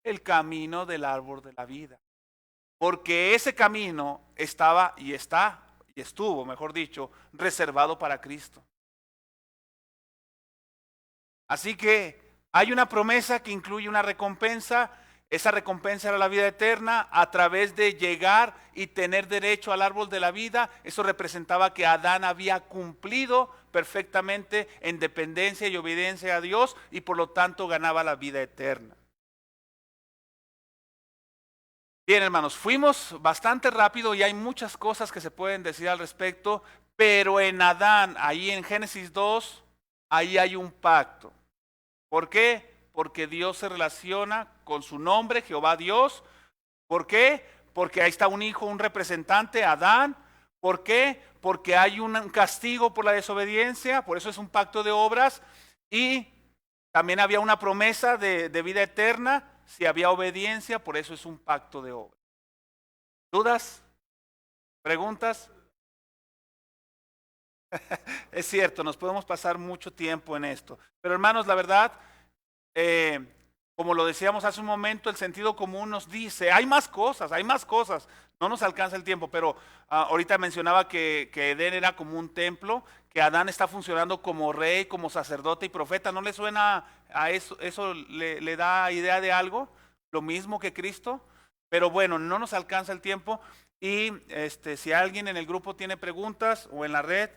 El camino del árbol de la vida. Porque ese camino estaba y estuvo, mejor dicho, reservado para Cristo. Así que hay una promesa que incluye una recompensa. Esa recompensa era la vida eterna a través de llegar y tener derecho al árbol de la vida. Eso representaba que Adán había cumplido perfectamente en dependencia y obediencia a Dios y por lo tanto ganaba la vida eterna. Bien, hermanos, fuimos bastante rápido y hay muchas cosas que se pueden decir al respecto, pero en Adán, ahí en Génesis 2, ahí hay un pacto. ¿Por qué? Porque Dios se relaciona con su nombre, Jehová Dios. ¿Por qué? Porque ahí está un hijo, un representante, Adán. ¿Por qué? Porque hay un castigo por la desobediencia, por eso es un pacto de obras. Y también había una promesa de vida eterna, si había obediencia, por eso es un pacto de obras. ¿Dudas? ¿Preguntas? Es cierto, nos podemos pasar mucho tiempo en esto. Pero hermanos, la verdad, como lo decíamos hace un momento, el sentido común nos dice, hay más cosas. No nos alcanza el tiempo, pero ahorita mencionaba que Edén era como un templo, que Adán está funcionando como rey, como sacerdote y profeta. ¿No le suena a eso? ¿Eso le da idea de algo? Lo mismo que Cristo. Pero bueno, no nos alcanza el tiempo. Y si alguien en el grupo tiene preguntas o en la red,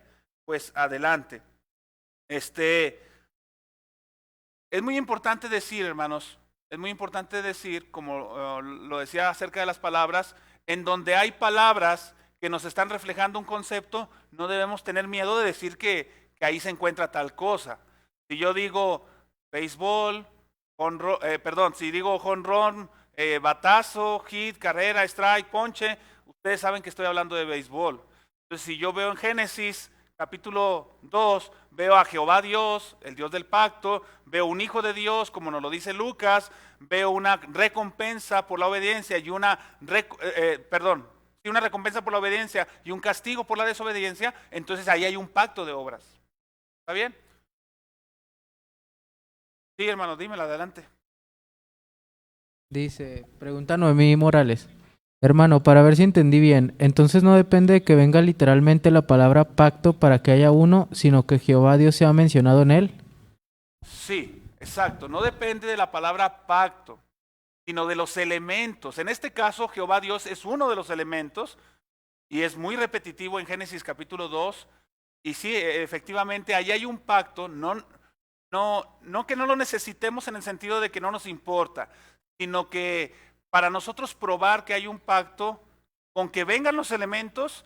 pues adelante. Es muy importante decir, hermanos, como lo decía acerca de las palabras, en donde hay palabras que nos están reflejando un concepto, no debemos tener miedo de decir que ahí se encuentra tal cosa. Si yo digo béisbol, si digo jonrón, batazo, hit, carrera, strike, ponche, ustedes saben que estoy hablando de béisbol. Entonces, si yo veo en Génesis capítulo 2, veo a Jehová Dios, el Dios del pacto, veo un hijo de Dios, como nos lo dice Lucas, veo una recompensa por la obediencia y una recompensa por la obediencia y un castigo por la desobediencia, entonces ahí hay un pacto de obras. ¿Está bien? Sí, hermano, dímela, adelante. Dice, pregunta Noemí Morales. Hermano, para ver si entendí bien, entonces no depende de que venga literalmente la palabra pacto para que haya uno, sino que Jehová Dios sea mencionado en él. Sí, exacto. No depende de la palabra pacto, sino de los elementos. En este caso, Jehová Dios es uno de los elementos y es muy repetitivo en Génesis capítulo 2. Y sí, efectivamente, ahí hay un pacto, no no que no lo necesitemos en el sentido de que no nos importa, sino que para nosotros probar que hay un pacto, con que vengan los elementos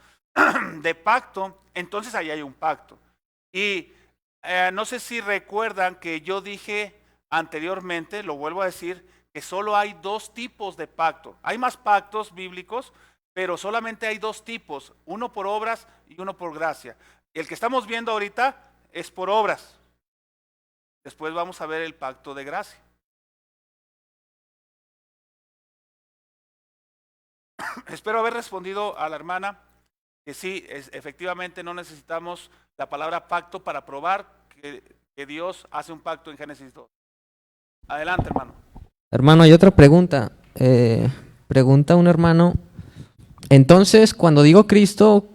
de pacto, entonces ahí hay un pacto. Y no sé si recuerdan que yo dije anteriormente, lo vuelvo a decir, que solo hay dos tipos de pacto. Hay más pactos bíblicos, pero solamente hay dos tipos, uno por obras y uno por gracia. El que estamos viendo ahorita es por obras. Después vamos a ver el pacto de gracia. Espero haber respondido a la hermana que sí, efectivamente no necesitamos la palabra pacto para probar que Dios hace un pacto en Génesis 2. Adelante, hermano. Hermano, hay otra pregunta. Pregunta un hermano. Entonces, cuando digo Cristo,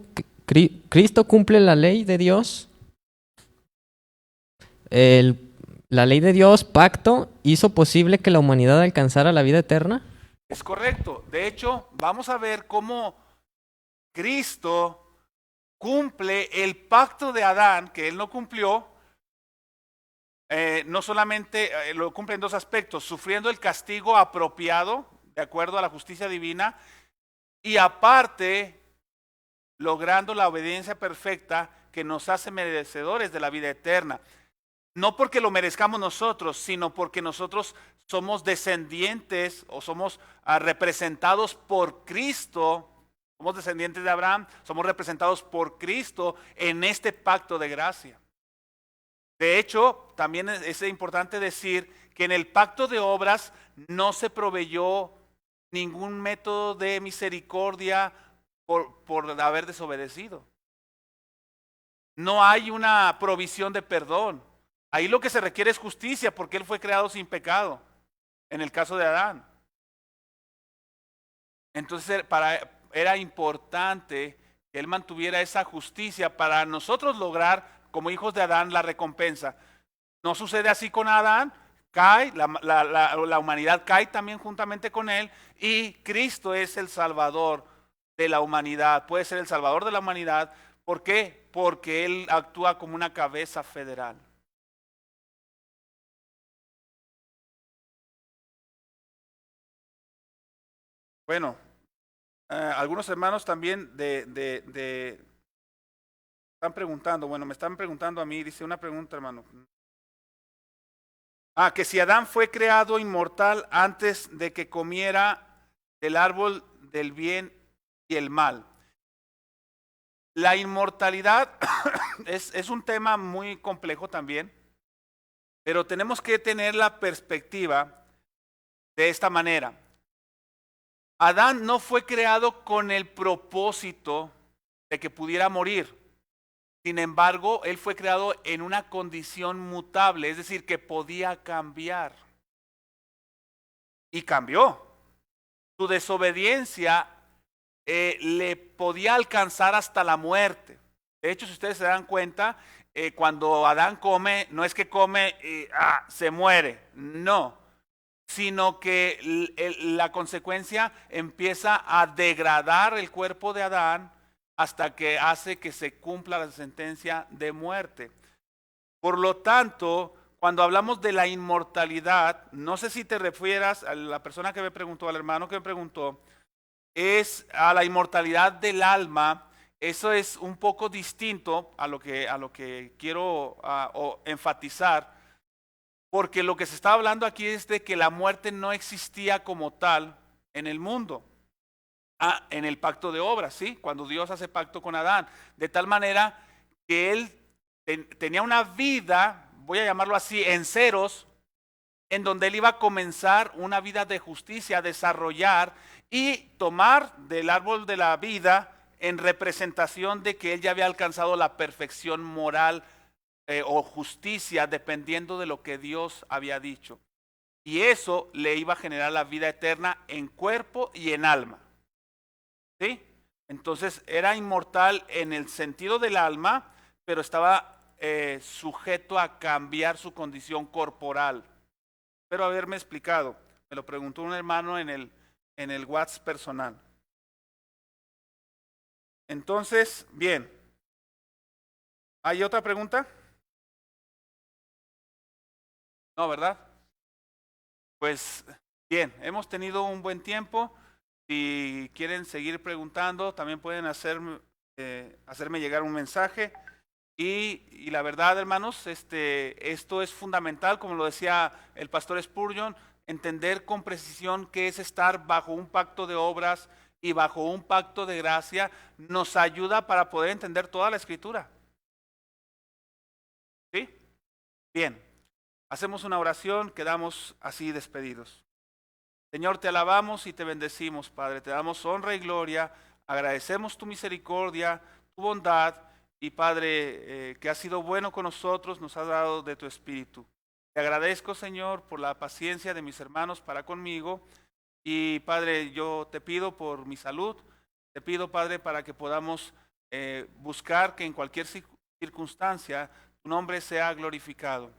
¿Cristo cumple la ley de Dios? ¿La ley de Dios, pacto, hizo posible que la humanidad alcanzara la vida eterna? Es correcto. De hecho, vamos a ver cómo Cristo cumple el pacto de Adán, que él no cumplió. No solamente lo cumple en dos aspectos, sufriendo el castigo apropiado, de acuerdo a la justicia divina, y aparte, logrando la obediencia perfecta que nos hace merecedores de la vida eterna. No porque lo merezcamos nosotros, sino porque nosotros somos descendientes o somos representados por Cristo. Somos descendientes de Abraham, somos representados por Cristo en este pacto de gracia. De hecho, también es importante decir que en el pacto de obras no se proveyó ningún método de misericordia por haber desobedecido. No hay una provisión de perdón. Ahí lo que se requiere es justicia porque él fue creado sin pecado, en el caso de Adán. Entonces era importante que él mantuviera esa justicia para nosotros lograr, como hijos de Adán, la recompensa. No sucede así con Adán, cae, la humanidad cae también juntamente con él y Cristo es el Salvador de la humanidad, puede ser el Salvador de la humanidad. ¿Por qué? Porque él actúa como una cabeza federal. Bueno, algunos hermanos también están preguntando, bueno, me están preguntando a mí, dice una pregunta, hermano. Que si Adán fue creado inmortal antes de que comiera del árbol del bien y el mal. La inmortalidad es un tema muy complejo también, pero tenemos que tener la perspectiva de esta manera. Adán no fue creado con el propósito de que pudiera morir. Sin embargo, él fue creado en una condición mutable, es decir, que podía cambiar. Y cambió. Su desobediencia le podía alcanzar hasta la muerte. De hecho, si ustedes se dan cuenta, cuando Adán come, no es que come y se muere, no, sino que la consecuencia empieza a degradar el cuerpo de Adán hasta que hace que se cumpla la sentencia de muerte. Por lo tanto, cuando hablamos de la inmortalidad, no sé si te refieras a la persona que me preguntó, al hermano que me preguntó, es a la inmortalidad del alma. Eso es un poco distinto a lo que quiero enfatizar, porque lo que se está hablando aquí es de que la muerte no existía como tal en el mundo. En el pacto de obras, ¿sí? Cuando Dios hace pacto con Adán, de tal manera que él tenía una vida, voy a llamarlo así, en ceros, en donde él iba a comenzar una vida de justicia, desarrollar y tomar del árbol de la vida en representación de que él ya había alcanzado la perfección moral o justicia, dependiendo de lo que Dios había dicho. Y eso le iba a generar la vida eterna en cuerpo y en alma. ¿Sí? Entonces era inmortal en el sentido del alma, pero estaba sujeto a cambiar su condición corporal. Espero haberme explicado. Me lo preguntó un hermano en el WhatsApp personal. Entonces, bien. ¿Hay otra pregunta? No, ¿verdad? Pues bien, hemos tenido un buen tiempo. Si quieren seguir preguntando, también pueden hacerme llegar un mensaje. Y la verdad, hermanos, esto es fundamental, como lo decía el pastor Spurgeon, entender con precisión qué es estar bajo un pacto de obras y bajo un pacto de gracia, nos ayuda para poder entender toda la Escritura. ¿Sí? Bien, hacemos una oración, quedamos así despedidos. Señor, te alabamos y te bendecimos, Padre, te damos honra y gloria, agradecemos tu misericordia, tu bondad, y Padre, que has sido bueno con nosotros, nos has dado de tu Espíritu. Te agradezco, Señor, por la paciencia de mis hermanos para conmigo, y Padre, yo te pido por mi salud, te pido, Padre, para que podamos buscar que en cualquier circunstancia tu nombre sea glorificado.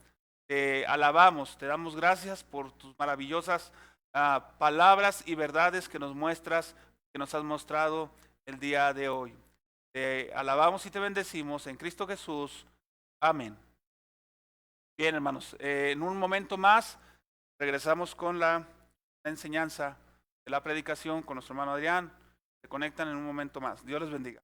Te alabamos, te damos gracias por tus maravillosas palabras y verdades que nos muestras, que nos has mostrado el día de hoy. Te alabamos y te bendecimos en Cristo Jesús. Amén. Bien, hermanos, en un momento más regresamos con la enseñanza de la predicación con nuestro hermano Adrián. Se conectan en un momento más. Dios les bendiga.